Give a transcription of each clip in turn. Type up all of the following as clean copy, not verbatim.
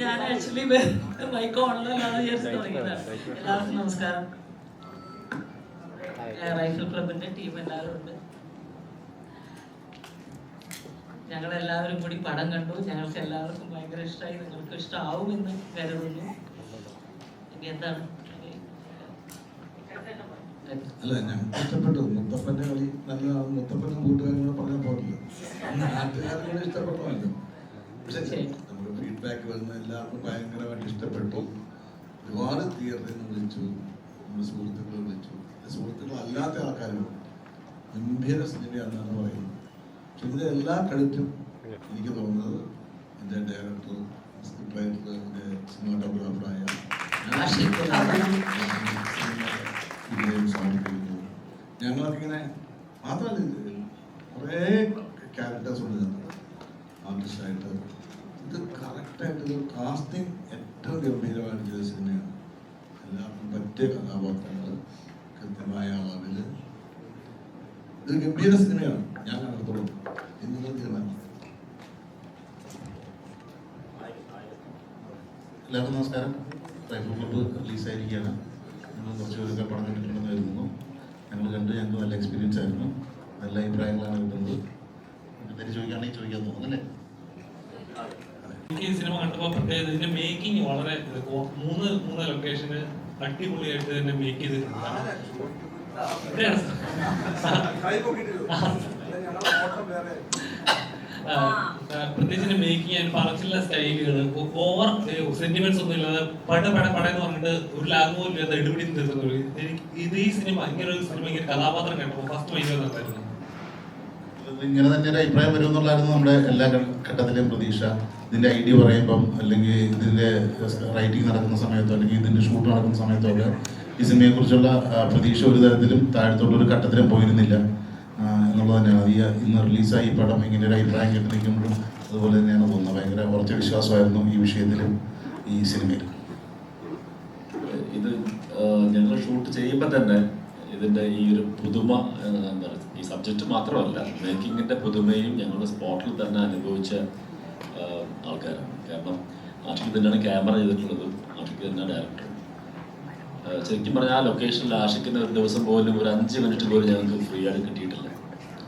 ഞാൻ actually mic ഓണല്ലാതെ വിചാരിച്ച് തുടങ്ങിയതാണ്. എല്ലാവർക്കും നമസ്കാരം. റൈഫിൾ ക്ലബിന്റെ ടീം എല്ലാവരും ഉണ്ട്. ഞങ്ങളെല്ലാവരും കൂടി പടം കണ്ടു. ഞങ്ങൾക്ക് എല്ലാവർക്കും ഭയങ്കര ഇഷ്ടമായി. നിങ്ങൾക്ക് ഇഷ്ടമാവുമെന്ന് കരുതുന്നു. ഇനി എന്താണ്? അല്ല, ഞങ്ങൾക്ക് ഇഷ്ടപ്പെട്ടു. മുത്തപ്പന്റെ കളി നല്ലതാണ്. മുത്തപ്പനും കൂട്ടുകാരും കൂടെ പറഞ്ഞാൽ പോകില്ല, നാട്ടുകാരും കൂടെ ഇഷ്ടപ്പെട്ടല്ലോ. പക്ഷേ നമ്മുടെ ഫീഡ്ബാക്ക് വരുന്ന എല്ലാവർക്കും ഭയങ്കരമായിട്ട് ഇഷ്ടപ്പെട്ടു. ഒരുപാട് തിയേറ്ററിൽ നിന്ന് വിളിച്ചു, നമ്മുടെ സുഹൃത്തുക്കൾ വിളിച്ചു, സുഹൃത്തുക്കൾ അല്ലാത്ത ആൾക്കാരും ഗംഭീര സിനിമയാണെന്നാണ് പറയുന്നത്. പക്ഷെ ഇതിന്റെ എല്ലാ ക്രെഡിറ്റും എനിക്ക് തോന്നുന്നത് എൻ്റെ ഡയറക്ടർ, സ്ക്രിപ്റ്റ് റൈറ്റർ, എൻ്റെ സിനിമാറ്റോഗ്രാഫറായ സാധിക്കുന്നു. ഞങ്ങളൊക്കെ ഇങ്ങനെ മാത്രമല്ല, കുറേ ക്യാരക്ടേഴ്സ് ഉണ്ട് ആർട്ടിസ്റ്റായിട്ട്. ഇത് കറക്റ്റായിട്ട് ഒരു കാസ്റ്റിംഗ് ഏറ്റവും ഗംഭീരമായിട്ട് ചെയ്ത സിനിമയാണ്. എല്ലാവർക്കും പറ്റിയ കഥാപാത്രങ്ങൾ കൃത്യമായ അളവിൽ ഇത് ഗംഭീര സിനിമയാണ്. ഞാൻ കണ്ടിട്ടുള്ളൂ. ഇന്ന് തീർമാനം. എല്ലാവർക്കും നമസ്കാരം. റൈഫിൾ ക്ലബ്ബ് റിലീസായിരിക്കുകയാണ്. ഞങ്ങൾ കുറച്ച് പേരൊക്കെ പടം കണ്ടിട്ടുണ്ടെന്ന് കരുതുന്നു. ഞങ്ങൾക്ക് നല്ല എക്സ്പീരിയൻസ് ആയിരുന്നു. നല്ല അഭിപ്രായങ്ങളാണ് കിട്ടുന്നത്. എന്തെങ്കിലും ചോദിക്കുകയാണെങ്കിൽ ചോദിക്കാൻ തോന്നുന്നല്ലേ? എനിക്ക് ഈ സിനിമ കണ്ടപ്പോൾ പ്രത്യേകത ഇതിന്റെ മേക്കിംഗ് വളരെ മൂന്ന് ലൊക്കേഷന് അടിപൊളിയായിട്ട് തന്നെ മേക്ക് ചെയ്തിട്ടുണ്ട്. പ്രത്യേകിച്ച് മേക്കിംഗ് ആൻഡ് പറച്ചിലുള്ള സ്റ്റൈലുകൾ, ഓവർ സെന്റിമെന്റ്സ് ഒന്നും ഇല്ലാതെ പടന്ന് പറഞ്ഞിട്ട് ഒരു ലാഗ് പോലും ഇല്ലാതെ ഇടുപിടി തീർക്കുന്നത്. ഇത് ഈ സിനിമ ഇങ്ങനെ ഒരു സിനിമ ഇങ്ങനെ കഥാപാത്രം കണ്ടപ്പോൾ ഫസ്റ്റ് മൈൻഡ് വന്നിട്ടായിരുന്നു ഇങ്ങനെ തന്നെ ഒരു അഭിപ്രായം വരുമെന്നുള്ളതായിരുന്നു നമ്മുടെ എല്ലാ ഘട്ടത്തിലെയും പ്രതീക്ഷ. ഇതിന്റെ ഐഡിയ പറയുമ്പം, അല്ലെങ്കിൽ ഇതിന്റെ റൈറ്റിംഗ് നടക്കുന്ന സമയത്തോ, അല്ലെങ്കിൽ ഇതിന്റെ ഷൂട്ട് നടക്കുന്ന സമയത്തോ ഒക്കെ ഈ സിനിമയെക്കുറിച്ചുള്ള പ്രതീക്ഷ ഒരു തരത്തിലും താഴത്തോട്ടൊരു ഘട്ടത്തിലും പോയിരുന്നില്ല എന്നുള്ളത് തന്നെയാണ്. ഇന്ന് റിലീസായി ഈ പടം ഇങ്ങനെ ഒരു അഭിപ്രായം കേട്ടിരിക്കുമ്പോഴും അതുപോലെ തന്നെയാണ് തോന്നുന്നത്. ഭയങ്കര ഉറച്ച വിശ്വാസമായിരുന്നു ഈ വിഷയത്തിലും ഈ സിനിമയിലും. ഇത് ഞങ്ങൾ ഷൂട്ട് ചെയ്യുമ്പോൾ തന്നെ ഇതിൻ്റെ ഈ ഒരു പുതുമ, എന്താ പറയുക, ഈ സബ്ജക്റ്റ് മാത്രമല്ല, മേക്കിങ്ങിൻ്റെ പുതുമയും ഞങ്ങൾ സ്പോട്ടിൽ തന്നെ അനുഭവിച്ച ആൾക്കാരാണ്. കാരണം ആഷിക്ക് തന്നെയാണ് ക്യാമറ ചെയ്തിട്ടുള്ളതും, ആഷിക്ക് തന്നെയാണ് ഡയറക്ടറും. ശരിക്കും പറഞ്ഞാൽ ആ ലൊക്കേഷനിൽ ആഷിക്കുന്ന ഒരു ദിവസം പോലും ഒരു 5 മിനിറ്റ് പോലും ഞങ്ങൾക്ക് ഫ്രീ ആയിട്ട് കിട്ടിയിട്ടില്ല.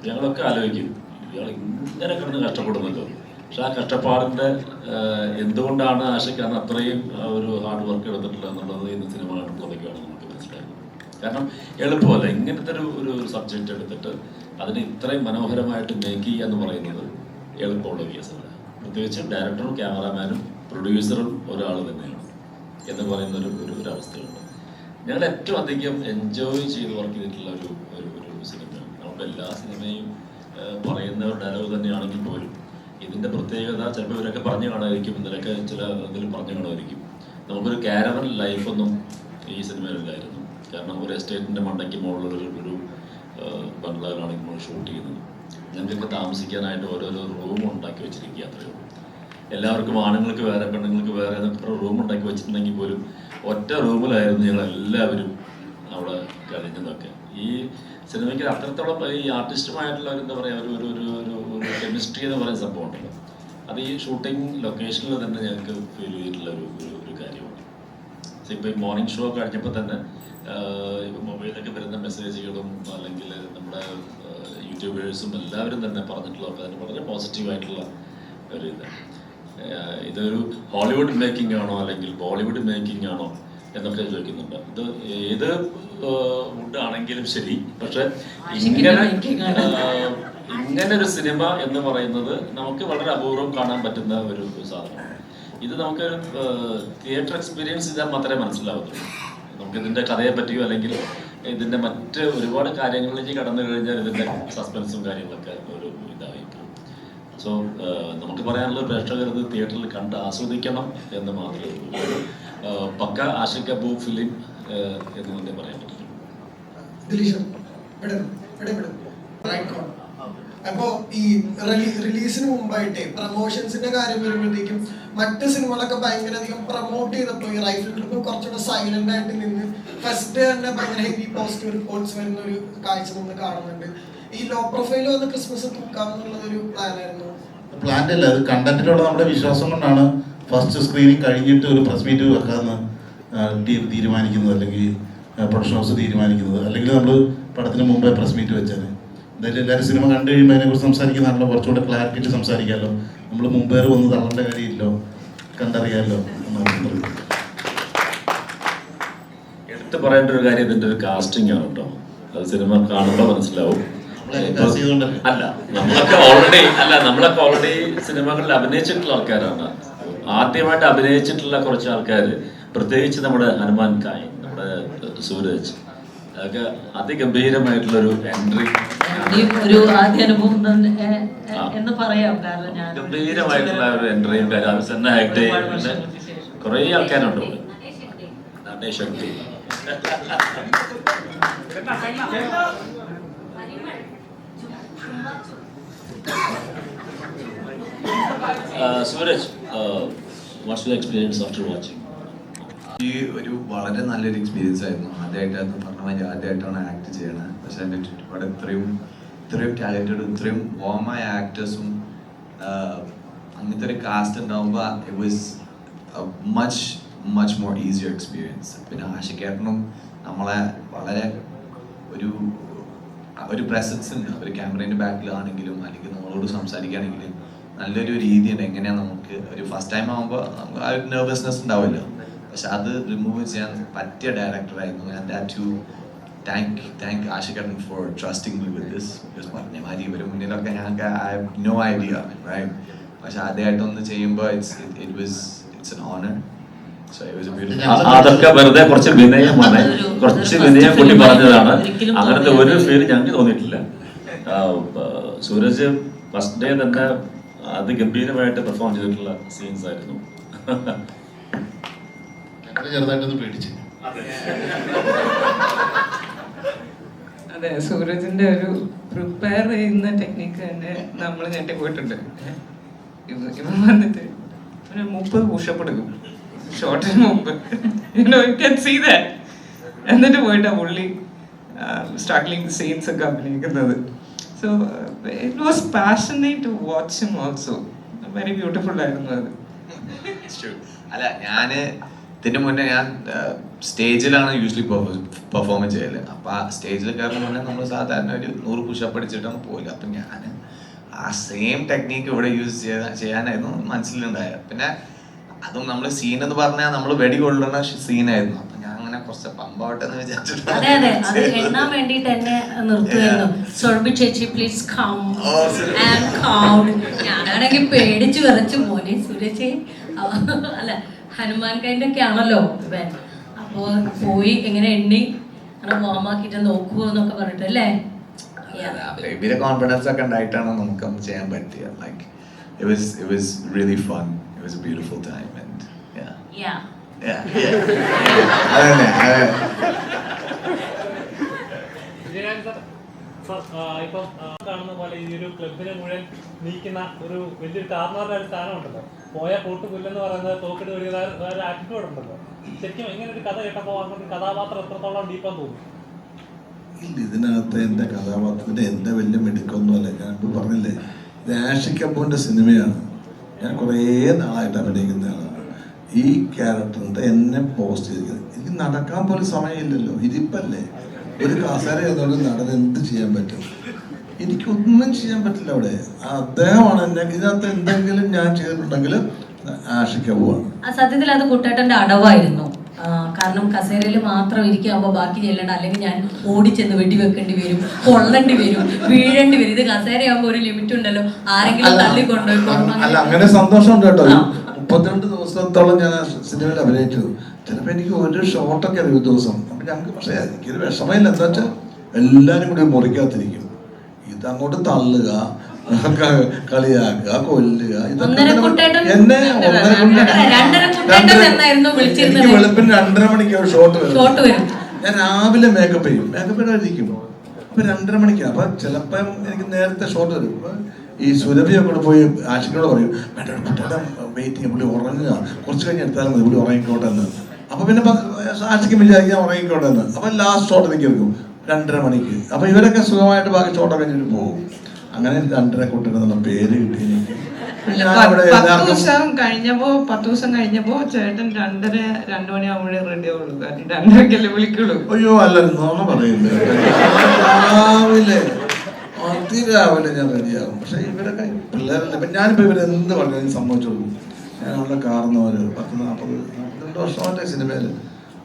ഞങ്ങളൊക്കെ ആലോചിക്കും, ഇയാൾ ഇങ്ങനെ കിടന്ന് കഷ്ടപ്പെടുന്നല്ലോ. പക്ഷെ ആ കഷ്ടപ്പാടിൻ്റെ എന്തുകൊണ്ടാണ് ആഷിക്ക് അന്ന് അത്രയും ഒരു ഹാർഡ് വർക്ക് എടുത്തിട്ടുള്ളത് എന്നുള്ളത് ഇന്ന് സിനിമ കണ്ടുള്ളതൊക്കെയാണ് നമുക്ക് മനസ്സിലായത്. കാരണം എളുപ്പമല്ല ഇങ്ങനത്തെ ഒരു സബ്ജക്റ്റ് എടുത്തിട്ട് അതിന് ഇത്രയും മനോഹരമായിട്ട് മേക്ക് ചെയ്യുക എന്ന് പറയുന്നത് എളുപ്പമുള്ള കേസല്ല. പ്രത്യേകിച്ച് ഡയറക്ടറും ക്യാമറാമാനും പ്രൊഡ്യൂസറും ഒരാൾ തന്നെയാണ് എന്ന് പറയുന്ന ഒരു അവസ്ഥയുണ്ട്. ഞങ്ങൾ ഏറ്റവും അധികം എൻജോയ് ചെയ്ത് വർക്ക് ചെയ്തിട്ടുള്ള ഒരു സിനിമയാണ്. നമുക്ക് എല്ലാ സിനിമയും പറയുന്ന ഒരു ഡയലോഗ് തന്നെയാണെങ്കിൽ പോലും ഇതിൻ്റെ പ്രത്യേകത ചിലപ്പോൾ ഇവരൊക്കെ പറഞ്ഞു കാണുമായിരിക്കും, ഇതിലൊക്കെ ചില എന്തെങ്കിലും പറഞ്ഞു കാണുമായിരിക്കും. നമുക്കൊരു കാരവൻ ലൈഫൊന്നും ഈ സിനിമയിലില്ലായിരുന്നു. കാരണം ഒരു എസ്റ്റേറ്റിൻ്റെ മണ്ടയ്ക്ക് മുകളിലൊരു ബംഗ്ലാവിലാണ് നമ്മൾ ഷൂട്ട് ചെയ്യുന്നത്. ഞങ്ങൾക്ക് താമസിക്കാനായിട്ട് ഓരോരോ റൂം ഉണ്ടാക്കി വെച്ചിരിക്കുക, അത്രയേ ഉള്ളൂ. എല്ലാവർക്കും ആണുങ്ങൾക്ക് വേറെ പെണ്ണുങ്ങൾക്ക് വേറെ എന്നൊക്കെ റൂം ഉണ്ടാക്കി വെച്ചിട്ടുണ്ടെങ്കിൽ പോലും ഒറ്റ റൂമിലായിരുന്നു ഞങ്ങളെല്ലാവരും അവിടെ കഴിഞ്ഞതൊക്കെ. ഈ സിനിമയ്ക്ക് അത്രത്തോളം ഈ ആർട്ടിസ്റ്റുമായിട്ടുള്ള എന്താ പറയുക ഒരു കെമിസ്ട്രി എന്ന് പറയുന്ന സംഭവം ഉണ്ടല്ലോ, അത് ഈ ഷൂട്ടിംഗ് ലൊക്കേഷനിൽ തന്നെ ഞങ്ങൾക്ക് ഫീൽ ചെയ്തിട്ടുള്ള ഒരു കാര്യമാണ്. ഇപ്പോൾ ഈ മോർണിംഗ് ഷോ കഴിഞ്ഞപ്പോൾ തന്നെ മൊബൈലൊക്കെ വരുന്ന മെസ്സേജുകളും അല്ലെങ്കിൽ നമ്മുടെ യൂട്യൂബേഴ്സും എല്ലാവരും തന്നെ പറഞ്ഞിട്ടുള്ളതൊക്കെ അതിന് വളരെ പോസിറ്റീവായിട്ടുള്ള ഒരു ഇതൊരു ഹോളിവുഡ് മേക്കിംഗ് ആണോ അല്ലെങ്കിൽ ബോളിവുഡ് മേക്കിംഗ് ആണോ എന്നൊക്കെ ചോദിക്കുന്നുണ്ട്. ഇത് ഏത് വുഡ് ആണെങ്കിലും ശരി, പക്ഷെ ഇങ്ങനെ ഒരു സിനിമ എന്ന് പറയുന്നത് നമുക്ക് വളരെ അപൂർവം കാണാൻ പറ്റുന്ന ഒരു സാധനമാണ്. ഇത് നമുക്കൊരു തിയേറ്റർ എക്സ്പീരിയൻസ് ചെയ്താൽ മാത്രമേ മനസ്സിലാവത്തുള്ളൂ. നമുക്കിതിൻ്റെ കഥയെ പറ്റിയോ അല്ലെങ്കിൽ ഇതിൻ്റെ മറ്റ് ഒരുപാട് കാര്യങ്ങളിലേക്ക് കടന്നു കഴിഞ്ഞാൽ ഇതിൻ്റെ സസ്പെൻസും കാര്യങ്ങളൊക്കെ ഒരു ഇതായിരിക്കും. സോ നമുക്ക് പറയാനുള്ള പ്രേക്ഷകർ ഇത് തിയേറ്ററിൽ കണ്ട് ആസ്വദിക്കണം എന്ന് മാത്രമേ ഉള്ളൂ. പക്ക ആഷിക് അബു ഫിലിം എന്ന് തന്നെ പറയാൻ പറ്റും. അപ്പോ ഈ റിലീസിന് മുമ്പായിട്ടേ പ്രമോഷൻസിന്റെ കാര്യം വരുമ്പോഴത്തേക്കും മറ്റ് സിനിമകളൊക്കെ ഭയങ്കര അധികം പ്രൊമോട്ട് ചെയ്തപ്പോ ഈ റൈഫിൾ ക്ലബ്ബ് കുറച്ചുകൂടെ സൈലന്റ് ആയിട്ട് നിന്ന് ഫസ്റ്റ് തന്നെ ഭയങ്കര ഹെവി പോസിറ്റീവ് റിപ്പോർട്ട്സ് വരുന്ന ഒരു കാഴ്ച നമ്മൾ കാണുന്നുണ്ട്. ഈ ലോ പ്രൊഫൈൽ വന്ന് ക്രിസ്മസ് തൂക്കാമെന്നുള്ളത് ഒരു പ്ലാൻ ആയിരുന്നു. പ്ലാൻ അല്ല, അത് കണ്ടന്റിലുള്ള നമ്മുടെ വിശ്വാസം കൊണ്ടാണ് ഫസ്റ്റ് സ്ക്രീനിങ് കഴിഞ്ഞിട്ട് ഒരു പ്രസ് മീറ്റ് വെക്കാമെന്ന് ടീം തീരുമാനിക്കുന്നത്, അല്ലെങ്കിൽ പ്രൊഡക്ഷൻ ഹൗസ് തീരുമാനിക്കുന്നത്, അല്ലെങ്കിൽ നമ്മൾ പടത്തിന് മുമ്പേ പ്രസ് മീറ്റ് വെച്ചാൽ എന്തായാലും എല്ലാവരും സിനിമ കണ്ടു കഴിയുമ്പോൾ അതിനെക്കുറിച്ച് സംസാരിക്കുന്നതാണല്ലോ, കുറച്ചുകൂടെ ക്ലാരിറ്റിയിട്ട് സംസാരിക്കാമല്ലോ. നമ്മൾ മുമ്പേ വന്ന് തള്ളേണ്ട കാര്യമില്ലോ, കണ്ടറിയാമല്ലോ എന്നാണ്. എടുത്ത് പറയേണ്ട ഒരു കാര്യം ഇതിന്റെ ഒരു കാസ്റ്റിംഗ് ആണ് കേട്ടോ. അത് സിനിമ കാണുമ്പോൾ മനസ്സിലാവും. അല്ല നമ്മളൊക്കെ ഓൾറെഡി സിനിമകളിൽ അഭിനയിച്ചിട്ടുള്ള ആൾക്കാരാണ്. ആദ്യമായിട്ട് അഭിനയിച്ചിട്ടുള്ള കുറച്ച് ആൾക്കാർ, പ്രത്യേകിച്ച് നമ്മുടെ ഹനുമാൻ കായ്, നമ്മുടെ സൂരജ്, അതൊക്കെ അതിഗംഭീരമായിട്ടുള്ളൊരു എൻട്രി, ഒരു ആദ്യ അനുഭവം എന്ന് പറയാം. കാരണം ഞാൻ ഗംഭീരമായിട്ടുള്ള ഒരു എൻട്രിയും തന്നെ ആക്ട് ചെയ്യുന്ന കുറേ ആൾക്കാരുണ്ട്. നടേ ശക്തി. Sooraj, what's your experience after watching? ഈ ഒരു വളരെ നല്ലൊരു എക്സ്പീരിയൻസ് ആയിരുന്നു. ആദ്യമായിട്ടായിരുന്നു പറഞ്ഞ മാതിരി ആദ്യമായിട്ടാണ് ആക്ട് ചെയ്യണത്. പക്ഷെ എൻ്റെ ചുറ്റുപാട് ഇത്രയും ടാലൻറ്റഡ്, ഇത്രയും വോമായ ആക്ടേഴ്സും അങ്ങനത്തെ ഒരു കാസ്റ്റ് ഉണ്ടാകുമ്പോൾ it was much more easier experience. പിന്നെ ആഷിക്കേട്ടനും നമ്മളെ വളരെ ഒരു പ്രസൻസ് ഉണ്ട്. അവർ ക്യാമറേൻ്റെ ബാക്കിലാണെങ്കിലും അല്ലെങ്കിൽ നമ്മളോട് സംസാരിക്കുകയാണെങ്കിലും നല്ലൊരു രീതിയുണ്ട്. എങ്ങനെയാണ് നമുക്ക് ഒരു ഫസ്റ്റ് ടൈം ആകുമ്പോൾ നമുക്ക് ആ ഒരു നെർവസ്നെസ് ഉണ്ടാവില്ല. പക്ഷെ അത് റിമൂവ് ചെയ്യാൻ പറ്റിയ ഡയറക്ടറായിരുന്നു. ആൻഡ് ദാറ്റ് ടു താങ്ക് ആഷിക്കേട്ടൻ for trusting me with this. Because പറഞ്ഞ മാതിരി ഇവർ മുന്നിലൊക്കെ ഞങ്ങൾക്ക് I have no idea, right? പക്ഷെ ആദ്യമായിട്ടൊന്ന് ചെയ്യുമ്പോൾ ഇറ്റ്സ് എൻ ഓണർ. അതൊക്കെ വെറുതെ കുറച്ച് വിനയമാണ്, കുറച്ച് വിനയം കൂട്ടി പറഞ്ഞതാണ്. അങ്ങനത്തെ ഒരു ഫീൽ ഞങ്ങൾക്ക് തോന്നിയിട്ടില്ല. സൂരജ് ഫസ്റ്റ് ഡേ തന്നെ അതിഗംഭീരമായിട്ട് പെർഫോം ചെയ്തിട്ടുള്ള സീൻസ് ആയിരുന്നു. ചെറുതായിട്ടൊന്ന് പേടിച്ചു. അതെ, സൂരജിന്റെ ഒരു പ്രിപ്പയർ ചെയ്യുന്ന ടെക്നിക്ക് തന്നെ നമ്മൾ ഞെട്ടിപ്പോയിട്ടുണ്ട്. ഇവൻ വന്നിട്ട് ഒരു 30 പുഷപ്പ് എടുക്കും ഷോർട്ടിന് മുമ്പ്. എന്നിട്ട് പോയിട്ടാ പുള്ളി സ്ട്രഗ്ലിംഗ് സീൻസ് ഒക്കെ അഭിനയിക്കുന്നത്. So it was passionate to watch him also. Very beautiful ആയിരുന്നു അത്. അല്ല, ഞാന് ഇതിന്റെ മുന്നേ ഞാൻ സ്റ്റേജിലാണ് യൂഷ്വലി പെർഫോം ചെയ്യല്. അപ്പൊ ആ സ്റ്റേജിൽ കയറുന്ന മുന്നേ നമ്മൾ സാധാരണ ഒരു 100 പുഷപ്പ് അടിച്ചിട്ടാണ് പോയില്ല. അപ്പൊ ഞാൻ ആ സെയിം ടെക്നീക്ക് ഇവിടെ യൂസ് ചെയ്യാനായിരുന്നു മനസ്സിലുണ്ടായത്. പിന്നെ അതും നമ്മൾ സീൻ എന്ന് പറഞ്ഞാൽ നമ്മൾ വെടി കൊള്ളുന്ന സീനായിരുന്നു. അപ്പൊ ഞാൻ അങ്ങനെ കുറച്ച് പമ്പാവട്ടെ എന്ന് വിചാരിച്ചിട്ട് അതെ അത് എണ്ണാൻ വേണ്ടിട്ട് എന്നെ നിർത്തുമായിരുന്നു. സോൾബി ചേച്ചി പ്ലീസ് കം ആൻഡ് കൗണ്ട്. ഞാനാണെങ്കിൽ പേടിച്ചു വിറച്ചു മോനെ സുരേഷ് അല്ല ഹനുമാൻ കൈൻ്റെ ഒക്കെ ആണല്ലോ ഇവൻ. അപ്പോ പോയി എങ്ങനെ എണ്ണി അങ്ങനെ വാമാക്കിട്ട് നോക്കുമോ എന്നൊക്കെ പറഞ്ഞിട്ടല്ലേ. ഇവരെ കോൺഫിഡൻസ് ഒക്കെ ഉണ്ടായിട്ടാണ് നമുക്കൊന്ന് ചെയ്യാൻ പറ്റിയത്. Like it was really fun. It was a beautiful time and yeah. അതന്നെ. ഇപ്പം കാണുന്ന പോലെ ഈ ഒരു ക്ലബിനെ മുഴുവൻ നീക്കുന്ന ഒരു വലിയൊരു കാർണറുടെ ഒരു സ്ഥാനം ഉണ്ടല്ലോ. പോയ കൂട്ടുപുല്ലെന്ന് പറയുന്നത് തോക്കിട്ട് ഒരു ആറ്റിറ്റ്യൂഡ് ഉണ്ടല്ലോ. ശരിക്കും ഇങ്ങനെ ഒരു കഥ കേട്ടപ്പോൾ അങ്ങോട്ട് കഥാപാത്രം എത്രത്തോളം ഡീപ്പാന്ന് തോന്നി? ഇല്ല, ഇതിനകത്ത് എൻ്റെ കഥാപാത്രത്തിൻ്റെ എൻ്റെ വലിയ മിടുക്കൊന്നുമല്ല. ഞാൻ ഇപ്പോൾ പറഞ്ഞില്ലേ, ഇത് ആഷിക് കപൂറിൻ്റെ സിനിമയാണ്. ഞാൻ കുറേ നാളായിട്ട് അഭിനയിക്കുന്ന ആളാണ്. ഈ ക്യാരക്ടറിൻ്റെ എന്നെ പോസ്റ്റ് ചെയ്തിരിക്കുന്നത് എനിക്ക് നടക്കാൻ പോലും സമയമില്ലല്ലോ. ഇരിപ്പല്ലേ, ഒരു കസേര ചെയ്തുകൊണ്ട് നടൻ എന്ത് ചെയ്യാൻ പറ്റും? എനിക്കൊന്നും ചെയ്യാൻ പറ്റില്ല അവിടെ. അദ്ദേഹമാണ് എന്നെ ഇതിനകത്ത് എന്തെങ്കിലും ഞാൻ ചെയ്തിട്ടുണ്ടെങ്കിൽ ആഷിക് കപൂറാണ്. സത്യത്തിൽ അത് കുട്ടേട്ടൻ്റെ അടവായിരുന്നു. കാരണം കസേരയിൽ മാത്രം ഇരിക്കുമ്പോൾ ബാക്കി ചെല്ലണ്ട, അല്ലെങ്കിൽ ഞാൻ ഓടിച്ചെന്ന് വെടിവെക്കേണ്ടി വരും, കൊള്ളേണ്ടി വരും, വീഴേണ്ടി വരും. ഇത് കസേരയാകുമ്പോൾ ഒരു ലിമിറ്റ് ഉണ്ടല്ലോ, ആരെങ്കിലും തള്ളിക്കൊണ്ടുപോയിക്കോളും. അല്ല, അങ്ങനെ സന്തോഷമുണ്ട് കേട്ടോ. 32 ദിവസത്തോളം ഞാൻ സിനിമയിൽ അഭിനയിച്ചു. ചിലപ്പോൾ എനിക്ക് ഒരു ഷോട്ടൊക്കെ ഒരു ദിവസം. അപ്പം ഞങ്ങൾക്ക് പക്ഷേ എനിക്കൊരു വിഷമമില്ല. എന്താ വെച്ചാൽ എല്ലാവരും കൂടി മുറിക്കാത്തിരിക്കും. ഇതങ്ങോട്ട് തള്ളുക, കളിയാക്കുക, കൊല്ലുക, ഇതൊക്കെ എന്നെ എനിക്ക് വെളുപ്പിന് 2:30 മണിക്ക് ഒരു ഷോട്ട് വരും. ഞാൻ രാവിലെ മേക്കപ്പ് ചെയ്യും, മേക്കപ്പ് ഇടാതിരിക്കും. അപ്പൊ 2:30 മണിക്കാണ്. അപ്പൊ ചിലപ്പം എനിക്ക് നേരത്തെ ഷോട്ട് വരും. ഈ സുരഭിയൊക്കെ പോയി ആഷിക്കിനോട് പറയും, വെയിറ്റ് ചെയ്യും, പുള്ളി ഉറങ്ങുക, കുറച്ച് കഴിഞ്ഞ് എടുത്താലും മതി, പുള്ളി ഉറങ്ങിക്കോട്ടെ എന്ന്. അപ്പൊ പിന്നെ ആഷിക്കും വിചാരിക്കാൻ ഉറങ്ങിക്കോട്ടെ എന്ന്. അപ്പൊ ലാസ്റ്റ് ഷോട്ട് എനിക്ക് എടുക്കും 2:30 മണിക്ക്. അപ്പൊ ഇവരൊക്കെ സുഖമായിട്ട് ബാക്കി ഷോട്ടൊക്കെ കഴിഞ്ഞിട്ട് പോകും. അങ്ങനെ 2:30 കൂട്ടുന്ന പേര് കിട്ടി എനിക്ക്. ഞാൻ ഇവിടെ 10 ദിവസം കഴിഞ്ഞപ്പോ ചേട്ടൻ 2 മണിയാകുമ്പോഴേ റെഡി ആവുള്ളൂ. 2:30 വിളിക്കുള്ളൂ. അയ്യോ അല്ല നോണ പറയുന്നത് രാവിലെ ഞാൻ റെഡിയാകും. പക്ഷെ ഇവരൊക്കെ പിള്ളേരല്ല. ഇപ്പൊ ഞാനിപ്പോ ഇവരെന്ത് പറഞ്ഞാലും സമ്മതിച്ചു കൊടുക്കും. ഞാൻ അവിടെ കാർന്നവര് 40-42 വർഷമായിട്ട് സിനിമയില്.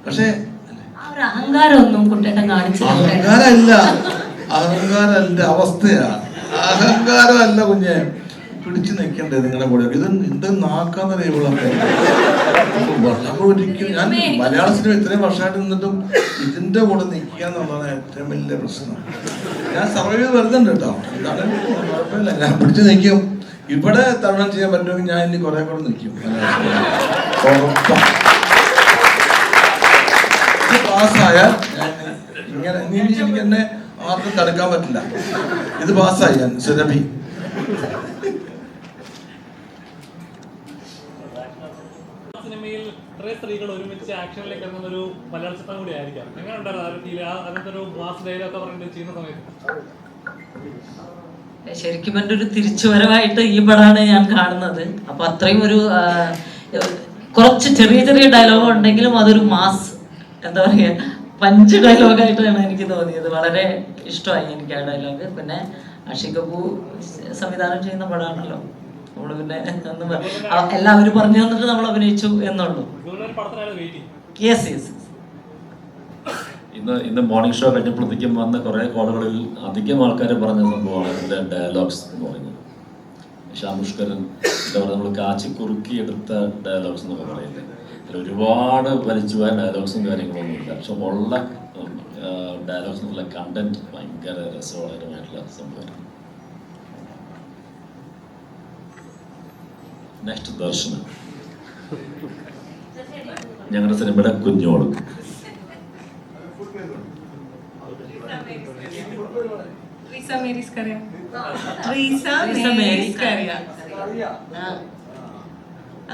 പക്ഷെ അഹങ്കാരമൊന്നും കുട്ടേട്ടൻ കാണിച്ചില്ല. അഹങ്കാരമല്ല, അഹങ്കാരം എന്റെ അവസ്ഥയാ. അഹങ്കാരമല്ല കുഞ്ഞെ, പിടിച്ചു നിൽക്കണ്ടേ നിങ്ങളുടെ കൂടെ. ഇത് നാക്കാന്നറിയുമ്പോഴൊക്കെ ഒരിക്കലും ഞാൻ മലയാള സിനിമ ഇത്രയും വർഷമായിട്ട് നിന്നിട്ടും ഇതിന്റെ കൂടെ നിൽക്കുക എന്നുള്ളതാണ് ഏറ്റവും വലിയ പ്രശ്നം. ഞാൻ സർവൈവ് ചെയ്ത് വരുന്നുണ്ട് കേട്ടോ, എന്താണ് കുഴപ്പമില്ല, ഞാൻ പിടിച്ചു നിൽക്കും. ഇവിടെ തരണം ചെയ്യാൻ പറ്റുമെങ്കിൽ ഞാൻ ഇനി കുറെ കൂടെ നിൽക്കും. പാസ്സായാൽ ഞാൻ ഇങ്ങനെ എനിക്ക് എന്നെ ആർക്കും തടുക്കാൻ പറ്റില്ല. ഇത് പാസ്സായി ഞാൻ സുരഭി. സിനിമയിൽ ഇത്രയും സ്ത്രീകൾ ഒരുമിച്ച് ആക്ഷനിലേക്ക് ഇറങ്ങുന്ന ഒരു മലയാള ചിത്രം കൂടി ആയിരിക്കാം. എങ്ങനെ ഉണ്ടായിരുന്നു അങ്ങനത്തെ ഒരു മാസ് ഡയലോഗ് പറഞ്ഞിട്ട് ചെയ്യുന്ന സമയത്ത്? ശരിക്കും എൻ്റെ ഒരു തിരിച്ചുവരവായിട്ട് ഈ പടമാണ് ഞാൻ കാണുന്നത്. അപ്പൊ അത്രയും ഒരു കുറച്ച് ചെറിയ ചെറിയ ഡയലോഗ് ഉണ്ടെങ്കിലും അതൊരു മാസ്, എന്താ പറയുക, പഞ്ച് ഡയലോഗായിട്ടാണ് എനിക്ക് തോന്നിയത്. വളരെ ഇഷ്ടമായി എനിക്ക് ആ ഡയലോഗ്. പിന്നെ ആഷിഖ് കപൂർ സംവിധാനം ചെയ്യുന്ന പടമാണല്ലോ, നമ്മള് പിന്നെ എല്ലാവരും പറഞ്ഞു തന്നിട്ട് നമ്മൾ അഭിനയിച്ചു എന്നുള്ളൂ. Yes yes. ഇന്ന് മോർണിംഗ് ഷോ കഴിഞ്ഞപ്പോഴത്തേക്കും വന്ന കുറേ കോളുകളിൽ അധികം ആൾക്കാർ പറഞ്ഞ സംഭവമാണ് ഇതിൻ്റെ ഡയലോഗ്സ് എന്ന് പറയുന്നത്. ഷാമുഷ്കരൻ എന്താ പറയുക, നമ്മൾ കാച്ചി കുറുക്കി എടുത്ത ഡയലോഗ്സ് എന്നൊക്കെ പറയുന്നത്. അതിൽ ഒരുപാട് വലിച്ചു പോയ ഡയലോഗ്സും കാര്യങ്ങളൊന്നും ഇല്ല. പക്ഷെ ഉള്ള ഡയലോഗ്സിനുള്ള കണ്ടന്റ് ഭയങ്കര രസകരമായിട്ടുള്ള സംഭവമാണ്. നെക്സ്റ്റ് ദർശന, ഞങ്ങളുടെ സിനിമയുടെ കുഞ്ഞോള്.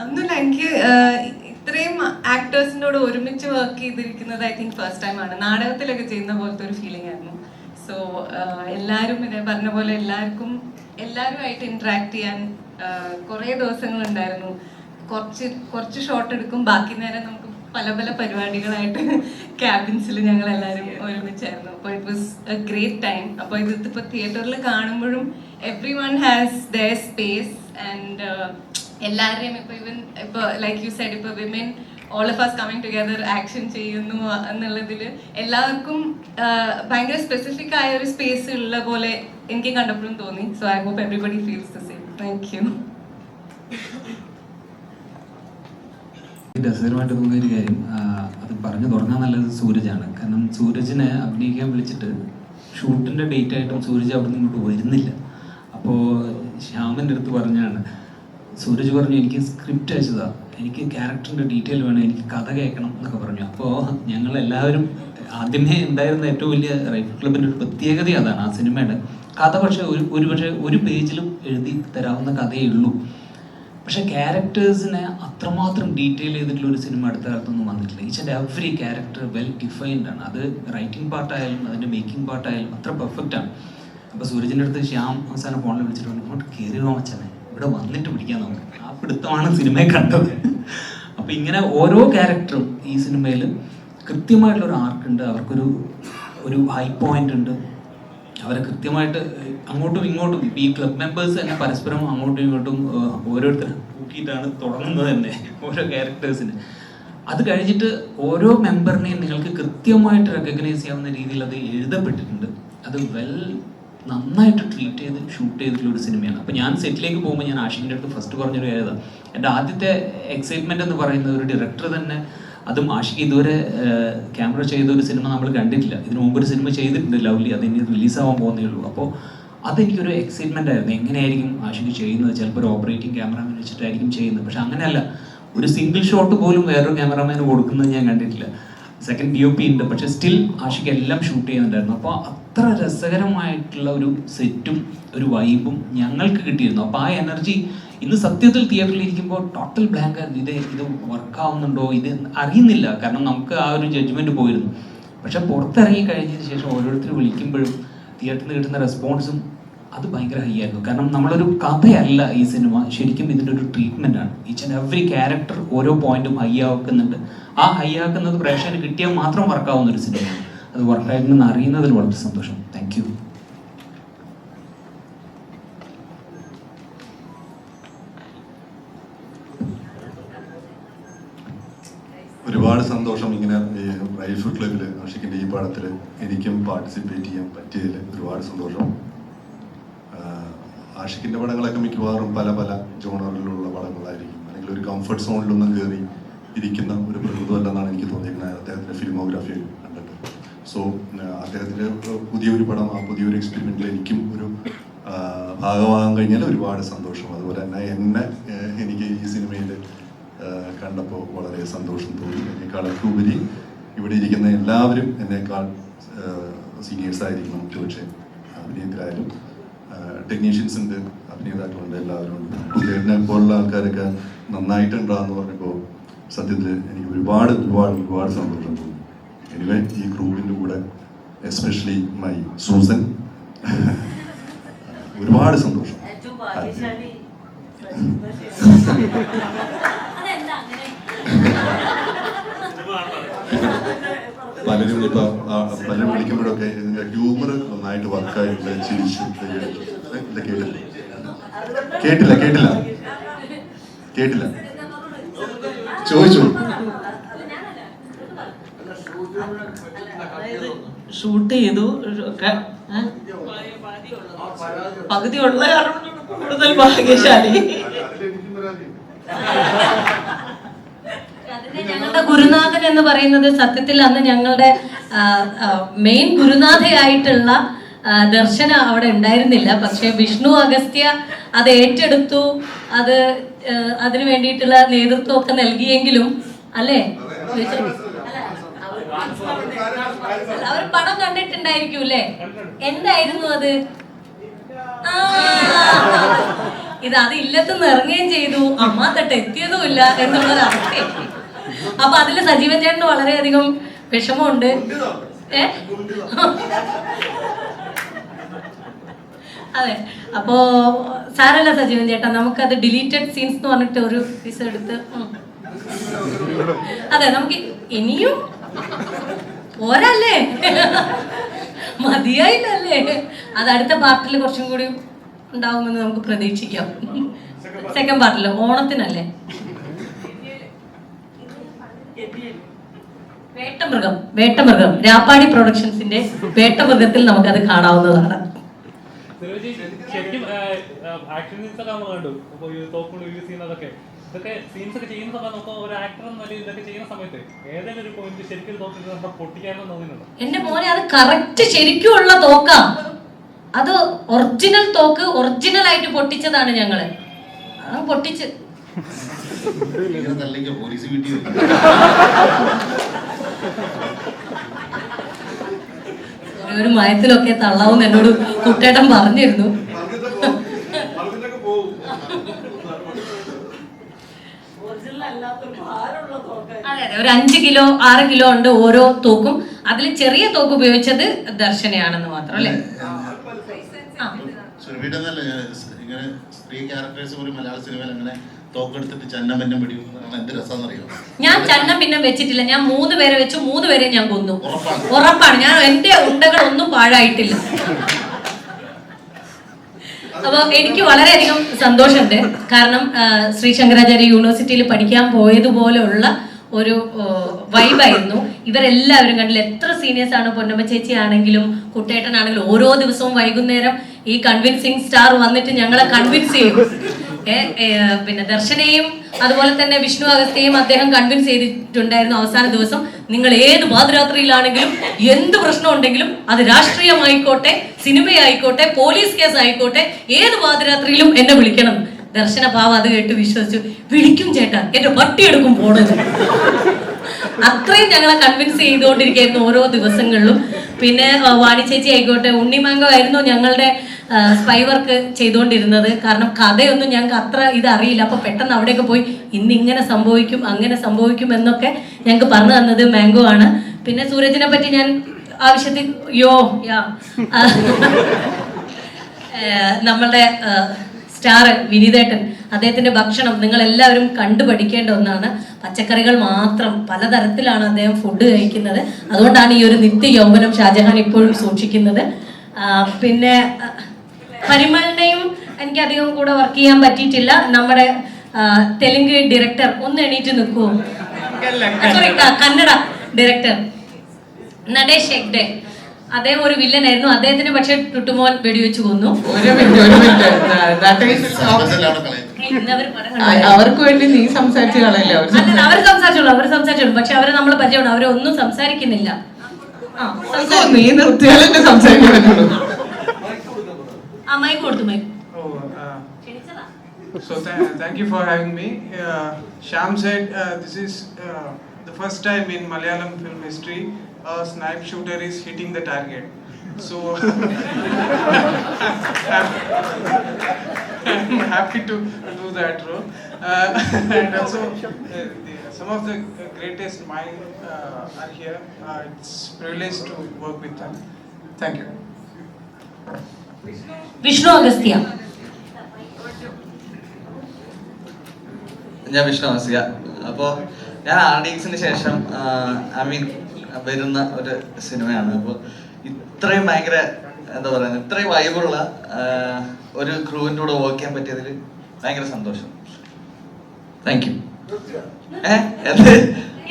ഒന്നുമില്ല, എനിക്ക് ഇത്രയും ആക്ടേഴ്സിനോട് ഒരുമിച്ച് വർക്ക് ചെയ്തിരിക്കുന്നത് ഐ തിങ്ക് ഫസ്റ്റ് ടൈം ആണ്. നാടകത്തിലൊക്കെ ചെയ്യുന്ന പോലത്തെ ഒരു ഫീലിംഗ് ആയിരുന്നു. സോ എല്ലാവരും ഇതേ പറഞ്ഞ പോലെ എല്ലാവരുമായിട്ട് ഇന്ററാക്ട് ചെയ്യാൻ കുറേ ദിവസങ്ങളുണ്ടായിരുന്നു. കുറച്ച് ഷോട്ട് എടുക്കും, ബാക്കി നേരം നമുക്ക് പല പല പരിപാടികളായിട്ട് ക്യാബിൻസിൽ ഞങ്ങൾ എല്ലാവരും ഒരുമിച്ചായിരുന്നു. അപ്പോൾ it was A great time. അപ്പോൾ ഇതിപ്പോൾ തിയേറ്ററിൽ കാണുമ്പോഴും every one has their space and എല്ലാവരെയും ഇപ്പോൾ ലൈക്ക് യു സെഡ്, ഇപ്പോൾ women all of us coming together action ചെയ്യുന്നു എന്നുള്ളതിൽ എല്ലാവർക്കും ഭയങ്കര സ്പെസിഫിക് ആയ ഒരു സ്പേസ് ഉള്ള പോലെ എനിക്ക് കണ്ടപ്പോഴും തോന്നി. So I hope everybody feels the same. Thank you. രസകരമായിട്ട് തോന്നിയ ഒരു കാര്യം, അത് പറഞ്ഞു തുടങ്ങാൻ നല്ലത് സൂരജാണ്. കാരണം സൂരജിനെ അഭിനയിക്കാൻ വിളിച്ചിട്ട് ഷൂട്ടിൻ്റെ ഡേറ്റ് ആയിട്ടും സൂരജ് അവിടെ നിന്ന് ഇങ്ങോട്ട് വരുന്നില്ല. അപ്പോൾ ശ്യാമിൻ്റെ അടുത്ത് പറഞ്ഞാണ്, സൂരജ് പറഞ്ഞു എനിക്ക് സ്ക്രിപ്റ്റ് അയച്ചതാണ്, എനിക്ക് ക്യാരക്ടറിൻ്റെ ഡീറ്റെയിൽ വേണം, എനിക്ക് കഥ കേൾക്കണം എന്നൊക്കെ പറഞ്ഞു. അപ്പോൾ ഞങ്ങളെല്ലാവരും ആദ്യമേ ഉണ്ടായിരുന്ന ഏറ്റവും വലിയ റൈഫിൾ ക്ലബിൻ്റെ ഒരു പ്രത്യേകത അതാണ്, ആ സിനിമയുടെ കഥ. പക്ഷേ ഒരു പേജിലും എഴുതി തരാവുന്ന കഥയേ ഉള്ളൂ. പക്ഷെ ക്യാരക്ടേഴ്സിനെ അത്രമാത്രം ഡീറ്റെയിൽ ചെയ്തിട്ടുള്ള ഒരു സിനിമ അടുത്ത കാലത്തൊന്നും വന്നിട്ടില്ല. Each and every character well defined ആണ്. അത് റൈറ്റിംഗ് പാർട്ടായാലും അതിൻ്റെ മേക്കിംഗ് പാർട്ടായാലും അത്ര പെർഫെക്റ്റ് ആണ്. അപ്പോൾ സൂരജിൻ്റെ അടുത്ത് ശ്യാം അവസാനം ഫോണിൽ വിളിച്ചിട്ട് പറഞ്ഞു, ഇങ്ങോട്ട് കയറി വാങ്ങിച്ചനെ, ഇവിടെ വന്നിട്ട് പിടിക്കാൻ നമുക്ക്. ആ പിടുത്തമാണ് സിനിമയെ കണ്ടത്. അപ്പോൾ ഇങ്ങനെ ഓരോ ക്യാരക്ടറും ഈ സിനിമയിൽ കൃത്യമായിട്ടുള്ളൊരു ആർക്കുണ്ട്, അവർക്കൊരു ഹൈ പോയിന്റ് ഉണ്ട്. അവരെ കൃത്യമായിട്ട് അങ്ങോട്ടും ഇങ്ങോട്ടും ഈ ക്ലബ് മെമ്പേഴ്സ് തന്നെ പരസ്പരം അങ്ങോട്ടും ഇങ്ങോട്ടും ഓരോരുത്തർ കൂക്കിയിട്ടാണ് തുടങ്ങുന്നത് തന്നെ ഓരോ ക്യാരക്ടേഴ്സിന്. അത് കഴിഞ്ഞിട്ട് ഓരോ മെമ്പറിനെയും നിങ്ങൾക്ക് കൃത്യമായിട്ട് റെക്കഗ്നൈസ് ചെയ്യാവുന്ന രീതിയിൽ അത് എഴുതപ്പെട്ടിട്ടുണ്ട്. അത് നന്നായിട്ട് ട്രീറ്റ് ചെയ്ത് ഷൂട്ട് ചെയ്തിട്ടുള്ള ഒരു സിനിമയാണ്. അപ്പോൾ ഞാൻ സെറ്റിലേക്ക് പോകുമ്പോൾ ഞാൻ ആഷിഖിൻ്റെ അടുത്ത് ഫസ്റ്റ് പറഞ്ഞൊരു കാര്യമാണ്, എൻ്റെ ആദ്യത്തെ എക്സൈറ്റ്മെൻറ്റ് എന്ന് പറയുന്നത് ഒരു ഡയറക്ടർ തന്നെ, അതും ആഷിഖ് ഇതുവരെ ക്യാമറ ചെയ്ത ഒരു സിനിമ നമ്മൾ കണ്ടിട്ടില്ല. ഇതിനു മുമ്പ് ഒരു സിനിമ ചെയ്തിട്ടുണ്ട്, ലവ്ലി, അതിന് റിലീസാവാൻ പോകുന്നേ ഉള്ളൂ. അപ്പോൾ അതെനിക്കൊരു എക്സൈറ്റ്മെൻ്റ് ആയിരുന്നു, എങ്ങനെയായിരിക്കും ആഷിഖ് ചെയ്യുന്നത്. ചിലപ്പോൾ ഒരു ഓപ്പറേറ്റിംഗ് ക്യാമറാമാൻ വെച്ചിട്ടായിരിക്കും ചെയ്യുന്നത്, പക്ഷെ അങ്ങനെയല്ല. ഒരു സിംഗിൾ ഷോട്ട് പോലും വേറൊരു ക്യാമറാമാന് കൊടുക്കുന്നത് ഞാൻ കണ്ടിട്ടില്ല. സെക്കൻഡ് DOP ഉണ്ട്, പക്ഷെ സ്റ്റിൽ ആഷിഖ് എല്ലാം ഷൂട്ട് ചെയ്യുന്നുണ്ടായിരുന്നു. അപ്പോൾ അത്ര രസകരമായിട്ടുള്ള ഒരു സെറ്റും ഒരു വൈബും ഞങ്ങൾക്ക് കിട്ടിയിരുന്നു. അപ്പോൾ ആ എനർജി ഇന്ന് സത്യത്തിൽ തിയേറ്ററിൽ ഇരിക്കുമ്പോൾ ടോട്ടൽ ബ്ലാങ്ക് ആയിരുന്നു. ഇത് വർക്കാവുന്നുണ്ടോ ഇത് അറിയുന്നില്ല, കാരണം നമുക്ക് ആ ഒരു ജഡ്ജ്മെന്റ് പോയിരുന്നു. പക്ഷെ പുറത്തിറങ്ങി കഴിഞ്ഞതിന് ശേഷം ഓരോരുത്തർ വിളിക്കുമ്പോഴും തിയേറ്ററിൽ നിന്ന് കിട്ടുന്ന റെസ്പോൺസും അത് ഭയങ്കര ഹൈ ആയിരുന്നു. കാരണം നമ്മളൊരു കഥയല്ല ഈ സിനിമ, ശരിക്കും ഇതിൻ്റെ ഒരു ട്രീറ്റ്മെൻ്റ് ആണ്. ഈച്ച് ആൻഡ് എവറി ക്യാരക്ടർ ഓരോ പോയിന്റും ഹൈ ആക്കുന്നുണ്ട്. ആ ഹൈ ആക്കുന്നത് പ്രേക്ഷകന് കിട്ടിയാൽ മാത്രം വർക്കാവുന്ന ഒരു സിനിമയാണ്. അത് വർക്കായിട്ടുണ്ടെന്ന് അറിയുന്നതിൽ വളരെ സന്തോഷം. Thank you. ഒരുപാട് സന്തോഷം ഇങ്ങനെ റൈഫിൾ ക്ലബിൽ ആഷിഖിൻ്റെ ഈ പടത്തിൽ എനിക്കും പാർട്ടിസിപ്പേറ്റ് ചെയ്യാൻ പറ്റിയതിൽ ഒരുപാട് സന്തോഷം. ആഷിഖിൻ്റെ പടങ്ങളൊക്കെ മിക്കവാറും പല പല ജോണറിലുള്ള പടങ്ങളായിരിക്കും, അല്ലെങ്കിൽ ഒരു കംഫർട്ട് സോണിലൊന്നും കയറി ഇരിക്കുന്ന ഒരു പ്രകൃതമല്ലെന്നാണ് എനിക്ക് തോന്നിയിരിക്കുന്നത് അദ്ദേഹത്തിൻ്റെ ഫിലിമോഗ്രാഫി കണ്ടിട്ട്. സോ അദ്ദേഹത്തിൻ്റെ പുതിയൊരു പടം, ആ പുതിയൊരു എക്സ്പെരിമെൻറ്റിൽ എനിക്കും ഒരു ഭാഗമാകാൻ കഴിഞ്ഞാൽ ഒരുപാട് സന്തോഷം. അതുപോലെ തന്നെ എനിക്ക് ഈ സിനിമയിൽ കണ്ടപ്പോൾ വളരെ സന്തോഷം തോന്നി. എന്നേക്കാളൊക്കെ ഉപരി ഇവിടെ ഇരിക്കുന്ന എല്ലാവരും എന്നേക്കാൾ സീനിയേഴ്സ് ആയിരിക്കണം. പക്ഷേ അഭിനയത്തിലായാലും ടെക്നീഷ്യൻസ് ഉണ്ട്, അഭിനേതാക്കളുണ്ട്, എല്ലാവരും ഉണ്ട്. കുട്ടികളെ പോലുള്ള ആൾക്കാരൊക്കെ നന്നായിട്ടുണ്ടാന്ന് പറഞ്ഞപ്പോൾ സത്യത്തിൽ എനിക്ക് ഒരുപാട് ഒരുപാട് ഒരുപാട് സന്തോഷം തോന്നി. എനിവേ ഈ ഗ്രൂപ്പിൻ്റെ കൂടെ എസ്പെഷ്യലി മൈ സൂസൻ ഒരുപാട് സന്തോഷം. പലരും പലരും വിളിക്കുമ്പോഴൊക്കെ ഇതിന്റെ ഹ്യൂമർ നന്നായിട്ട് വർക്കായിട്ട് ചിരിച്ചു. കേട്ടില്ല ചോദിച്ചു. ഷൂട്ട് ചെയ്തു, പകുതി ഉള്ള കാരണം കൂടുതൽ ഭാഗ്യശാലി. ഞങ്ങളുടെ ഗുരുനാഥൻ എന്ന് പറയുന്നത് സത്യത്തിൽ അന്ന് ഞങ്ങളുടെ മെയിൻ ഗുരുനാഥയായിട്ടുള്ള ദർശന അവിടെ ഉണ്ടായിരുന്നില്ല. പക്ഷെ വിഷ്ണു അഗസ്ത്യ അത് ഏറ്റെടുത്തു, അതിനു വേണ്ടിയിട്ടുള്ള നേതൃത്വമൊക്കെ നൽകിയെങ്കിലും അല്ലേ, അവർ പടം കണ്ടിട്ടുണ്ടായിരിക്കും അല്ലേ? എന്തായിരുന്നു അത്? അത് ഇല്ലത്തുനിന്ന് ഇറങ്ങുകയും ചെയ്തു, അമ്മാത്തട്ട് എത്തിയതും ഇല്ല എന്നുള്ളൊരു അവസ്ഥയാണ്. അപ്പൊ അതില് സജീവൻ ചേട്ടന് വളരെയധികം വിഷമമുണ്ട്. അതെ, അപ്പോ സാരല്ല സജീവൻ ചേട്ടാ, നമുക്കത് ഡിലീറ്റഡ് സീൻസ് എന്ന് പറഞ്ഞിട്ട് ഒരു പീസ് എടുത്ത് അതെ നമുക്ക് ഇനിയും പോരല്ലേ, മതിയായില്ലല്ലേ? അത് അടുത്ത പാർട്ടിൽ കുറച്ചും കൂടി ഉണ്ടാവുമെന്ന് നമുക്ക് പ്രതീക്ഷിക്കാം. സെക്കൻഡ് പാർട്ടില് ഓണത്തിനല്ലേ? വേട്ടമൃഗം രാപ്പാടി പ്രൊഡക്ഷൻസിന്റെ വേട്ടമൃഗത്തിൽ നമുക്കത് കാണാവുന്നതാണ്. ശരിക്കും ആക്ഷൻ സീൻസ് ഒക്കെ നമ്മൾ കണ്ടു. അപ്പോൾ ഈ തോക്കുകൾ യൂസ് ചെയ്യുന്നതൊക്കെ, ഇതൊക്കെ സീൻസ് ഒക്കെ ചെയ്യുന്ന സമയത്ത് നമുക്ക് ഒരു ആക്ടർ എന്ന നിലയിൽ ഇതൊക്കെ ചെയ്യുന്ന സമയത്ത് ഏതെങ്കിലും ഒരു പോയിന്റ് ശരിക്കും തോക്കിട്ട് നമ്മൾ പൊട്ടിക്കാനെന്ന് തോന്നുന്നുണ്ടോ? എന്റെ മോനെ, അത് കറക്റ്റ് ശരിക്കും ഉള്ള തോക്കാ. അത് ഒറിജിനൽ തോക്ക്, ഒറിജിനൽ ആയിട്ട് പൊട്ടിച്ചതാണ് ഞങ്ങള്. അത് പൊട്ടിച്ച് ഒരു മയത്തിലൊക്കെ തള്ളാവും എന്നോട് കുട്ടേട്ടൻ പറഞ്ഞിരുന്നു. അതെ അതെ, ഒരു 5 കിലോ 6 കിലോ ഉണ്ട് ഓരോ തോക്കും. അതിൽ ചെറിയ തോക്ക് ഉപയോഗിച്ചത് ദർശനയാണെന്ന് മാത്രം അല്ലേ? ഇങ്ങനെ സ്ത്രീ ക്യാരക്ടേഴ്സ് ഒരു മലയാള സിനിമയിൽ അങ്ങനെ തോക്കെടുത്തിട്ട് ചന്നം പിന്നെ പിടിക്കും, എന്ത് രസമാണെന്നറിയോ? ഞാൻ ചന്നം പിന്നെ വെച്ചിട്ടില്ല. ഞാൻ 3 പേരെ വെച്ചു, 3 പേരെ ഞാൻ കൊന്നു. ഉറപ്പാണ്. ഞാൻ എന്റെ ഉണ്ടകൾ ഒന്നും പാഴായിട്ടില്ല. അപ്പോൾ എനിക്ക് വളരെയധികം സന്തോഷമുണ്ട്. കാരണം ശ്രീ ശങ്കരാചാര്യ യൂണിവേഴ്സിറ്റിയിൽ പഠിക്കാൻ പോയതുപോലെയുള്ള ഒരു വൈബായിരുന്നു. ഇവരെല്ലാവരും കണ്ടില്ല, എത്ര സീനിയേഴ്സ് ആണ്. പൊന്നമ്മ ചേച്ചി ആണെങ്കിലും കുട്ടേട്ടനാണെങ്കിലും ഓരോ ദിവസവും വൈകുന്നേരം ഈ കൺവിൻസിങ് സ്റ്റാർ വന്നിട്ട് ഞങ്ങളെ കൺവിൻസ് ചെയ്യും. പിന്നെ ദർശനയും അതുപോലെ തന്നെ വിഷ്ണു അഗസ്ത്യയും അദ്ദേഹം കൺവിൻസ് ചെയ്തിട്ടുണ്ടായിരുന്നു. അവസാന ദിവസം നിങ്ങൾ ഏത് പാതിരാത്രിയിലാണെങ്കിലും എന്ത് പ്രശ്നം ഉണ്ടെങ്കിലും, അത് രാഷ്ട്രീയമായിക്കോട്ടെ, സിനിമയായിക്കോട്ടെ, പോലീസ് കേസ് ആയിക്കോട്ടെ, ഏത് പാതിരാത്രിയിലും എന്നെ വിളിക്കണം. ദർശന ഭാവം അത് കേട്ട് വിശ്വസിച്ചു, വിളിക്കും ചേട്ടാ, എന്റെ പട്ടിയെടുക്കും പോണത്. അത്രയും ഞങ്ങളെ കൺവിൻസ് ചെയ്തുകൊണ്ടിരിക്കുകയായിരുന്നു ഓരോ ദിവസങ്ങളിലും. പിന്നെ വാണി ചേച്ചി ആയിക്കോട്ടെ, ഉണ്ണിമാങ്കോ ആയിരുന്നു ഞങ്ങളുടെ സ്പൈ വർക്ക് ചെയ്തുകൊണ്ടിരുന്നത്. കാരണം കഥയൊന്നും ഞങ്ങൾക്ക് അത്ര ഇതറിയില്ല. അപ്പൊ പെട്ടെന്ന് അവിടെയൊക്കെ പോയി ഇന്ന് ഇങ്ങനെ സംഭവിക്കും അങ്ങനെ സംഭവിക്കും എന്നൊക്കെ ഞങ്ങൾക്ക് പറഞ്ഞു തന്നത് മാംഗോ ആണ്. പിന്നെ സൂരജിനെ പറ്റി ഞാൻ ആവശ്യത്തിൽ നമ്മളുടെ സ്റ്റാർ വിനീതേട്ടൻ, അദ്ദേഹത്തിന്റെ ഭക്ഷണം നിങ്ങൾ എല്ലാവരും കണ്ടുപഠിക്കേണ്ട ഒന്നാണ്. പച്ചക്കറികൾ മാത്രം, പലതരത്തിലാണ് അദ്ദേഹം ഫുഡ് കഴിക്കുന്നത്. അതുകൊണ്ടാണ് ഈ ഒരു നിത്യ യൗവനം ഷാജഹാൻ ഇപ്പോഴും സൂക്ഷിക്കുന്നത്. പിന്നെ പരിമളിനെയും എനിക്ക് അധികം കൂടെ വർക്ക് ചെയ്യാൻ പറ്റിയിട്ടില്ല. നമ്മുടെ തെലുങ്ക് ഡയറക്ടർ ഒന്ന് എണീറ്റ് നിൽക്കുമോ? Sorry, Kannada director Natesh Hegde. അദ്ദേഹം ഒരു വില്ലനായിരുന്നു. അദ്ദേഹത്തിന് പക്ഷെ ടുട്ടുമോൻ വെടിവെച്ച് കൊന്നു. അവർക്ക് വേണ്ടി നീ സംസാരിച്ചു കളയല്ലേ? അവർ സംസാരിച്ചോളൂ. പക്ഷെ അവരെ നമ്മൾ പരിചയമാണ്. അവരെ ഒന്നും സംസാരിക്കുന്നില്ല. നീ നിർത്തിയാലേ സംസാരിക്കാൻ പറ്റുള്ളൂ. മൈക്ക് കൊടുത്തു. Mic. So thank you for having me. Shyam said this is the first time in Malayalam film history a snipe shooter is hitting the target. So I'm happy to do that role. And also some of the greatest minds are here. It's privilege to work with them. Thank you. Vishnu Agasthya. ഞാൻ വിഷ്ണു അഗസ്ത്യ. അപ്പോൾ ഞാൻ ആർഡിക്സിന് ശേഷം വരുന്ന ഒരു സിനിമയാണ്. അപ്പോൾ ഇത്രയും ഭയങ്കര എന്താ പറയുക, ഇത്രയും വൈബുള്ള ഒരു ക്രൂവിൻ്റെ കൂടെ വർക്ക് ചെയ്യാൻ പറ്റിയതിൽ ഭയങ്കര സന്തോഷം. Thank you.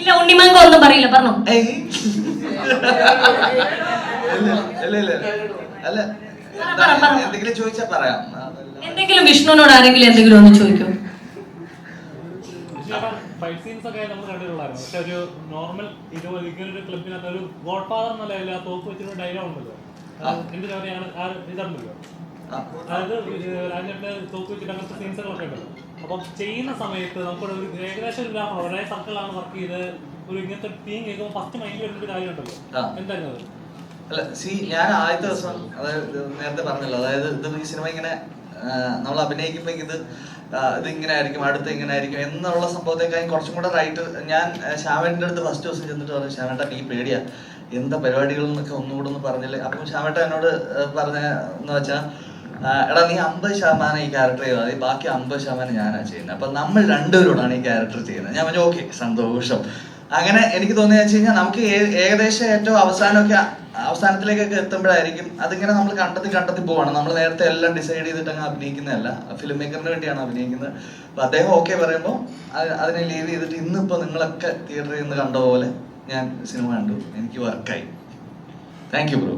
ഇല്ല, ഉണ്ണിമാങ്ക ഒന്നും പറയില്ല, പറഞ്ഞോ. അല്ല, എന്തെങ്കിലും ചോദിച്ചാൽ പറയാം. എന്തെങ്കിലും വിഷ്ണുവിനോട് ആരെങ്കിലും എന്തെങ്കിലും ഒന്ന് ചോദിക്കും. ഫൈറ്റ് സീൻസ് ഒക്കെ നമ്മൾ കണ്ടിട്ടുള്ളായിരുന്നു. പക്ഷെ ഒരു നോർമൽ ഇങ്ങനൊരു ക്ലബിനകത്ത് ഒരു ഗോഡ് ഫാദർ എന്നല്ല ആ തോക്ക് വെച്ചിട്ട് ഡയലോഗ് ഉണ്ടല്ലോ, എന്ത് ചോദ്യമാണ് ഇതുണ്ടല്ലോ, അതായത് രാജേട്ടൻ്റെ തോക്ക് വെച്ചിട്ട് അങ്ങനത്തെ സീൻസുകളൊക്കെ ഉണ്ടല്ലോ. അപ്പം ചെയ്യുന്ന സമയത്ത് നമുക്കൊരു ഏകദേശം ഒരു ഒരേ സർക്കിളാണ് വർക്ക് ചെയ്ത് ഒരു ഇങ്ങനത്തെ തീം കേൾക്കുമ്പോൾ ഫസ്റ്റ് മൈൻഡിൽ വരുന്നൊരു കാര്യം ഉണ്ടല്ലോ, എന്തായിരുന്നു അത്? അല്ല, ഞാൻ ആദ്യത്തെ ദിവസം, അതായത് നേരത്തെ പറഞ്ഞല്ലോ, അതായത് ഇത് ഈ സിനിമ ഇങ്ങനെ നമ്മൾ അഭിനയിക്കുമ്പോൾ ഇതിങ്ങനെ ആയിരിക്കും, അടുത്ത് ഇങ്ങനെ ആയിരിക്കും എന്നുള്ള സംഭവത്തേക്കാളും കുറച്ചും കൂടെ റൈറ്റ്. ഞാൻ ശ്യാമേട്ടൻ്റെ അടുത്ത് ഫസ്റ്റ് ദിവസം ചെന്നിട്ട് പറഞ്ഞു, ശ്യാമേട്ട നീ പേടിയാ, എന്താ പരിപാടികൾ എന്നൊക്കെ ഒന്നുകൂടെ ഒന്ന് പറഞ്ഞില്ലേ. അപ്പം ശ്യാമേട്ട എന്നോട് പറഞ്ഞെന്ന് വെച്ചാൽ, എടാ നീ 50% ഈ ക്യാരക്ടർ ചെയ്താൽ മതി, ബാക്കി 50% ഞാനാണ് ചെയ്യുന്നത്. അപ്പം നമ്മൾ രണ്ടുപേരോടാണ് ഈ ക്യാരക്ടർ ചെയ്യുന്നത്. ഞാൻ പറഞ്ഞു ഓക്കെ, സന്തോഷം. അങ്ങനെ എനിക്ക് തോന്നിയെന്ന് വെച്ച് കഴിഞ്ഞാൽ നമുക്ക് ഏകദേശം ഏറ്റവും അവസാനത്തിലേക്കൊക്കെ എത്തുമ്പോഴായിരിക്കും അതിങ്ങനെ നമ്മൾ കണ്ടെത്തി പോവാണ്. നമ്മൾ നേരത്തെ എല്ലാം ഡിസൈഡ് ചെയ്തിട്ട് അങ്ങ് അഭിനയിക്കുന്നതല്ല, ഫിലിം മേക്കറിന് വേണ്ടിയാണ് അഭിനയിക്കുന്നത്. അപ്പം അദ്ദേഹം ഓക്കെ പറയുമ്പോൾ അതിനെ ലീവ് ചെയ്തിട്ട് ഇന്നിപ്പോൾ നിങ്ങളൊക്കെ തിയേറ്ററിൽ നിന്ന് കണ്ട പോലെ ഞാൻ സിനിമ കണ്ടു, എനിക്ക് വർക്കായി. Thank you bro.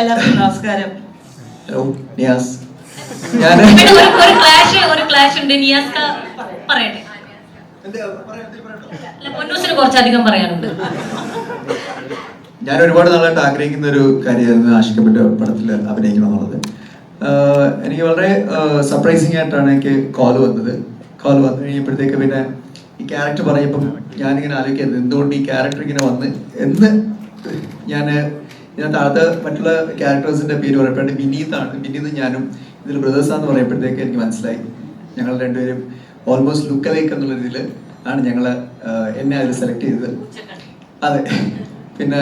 എല്ലാവർക്കും നമസ്കാരം. ഹലോ, നിയാസ്. ഒരു ക്ലാഷ് ഉണ്ട്. നിയാസ് പറയട്ടെ, പൊന്നൂസിന് കുറച്ചധികം പറയാനുണ്ട്. ഞാൻ ഒരുപാട് നാളായിട്ട് ആഗ്രഹിക്കുന്ന ഒരു കാര്യമായിരുന്നു ആഷിക്കപ്പെട്ട പടത്തിൽ അഭിനയിക്കണം എന്നുള്ളത്. എനിക്ക് വളരെ സർപ്രൈസിങ് ആയിട്ടാണ് എനിക്ക് കോൾ വന്നു കഴിഞ്ഞപ്പോഴത്തേക്ക് പിന്നെ ഈ ക്യാരക്ടർ പറയുമ്പം ഞാനിങ്ങനെ ആലോചിക്കുന്നത് എന്തുകൊണ്ട് ഈ ക്യാരക്ടർ ഇങ്ങനെ വന്ന് എന്ന്. ഞാൻ ഇതിനകത്ത് മറ്റുള്ള ക്യാരക്ടേഴ്സിന്റെ പേര് പറയപ്പെട്ട വിനീത് ഞാനും ഇതിൽ ബ്രദേഴ്സാന്ന് പറയുമ്പോഴത്തേക്ക് എനിക്ക് മനസ്സിലായി ഞങ്ങൾ രണ്ടുപേരും ഓൾമോസ്റ്റ് ലുക്ക് അലൈക്ക് എന്നുള്ള രീതിയിൽ ആണ് എന്നെ അതിൽ സെലക്ട് ചെയ്തത്. അതെ. പിന്നെ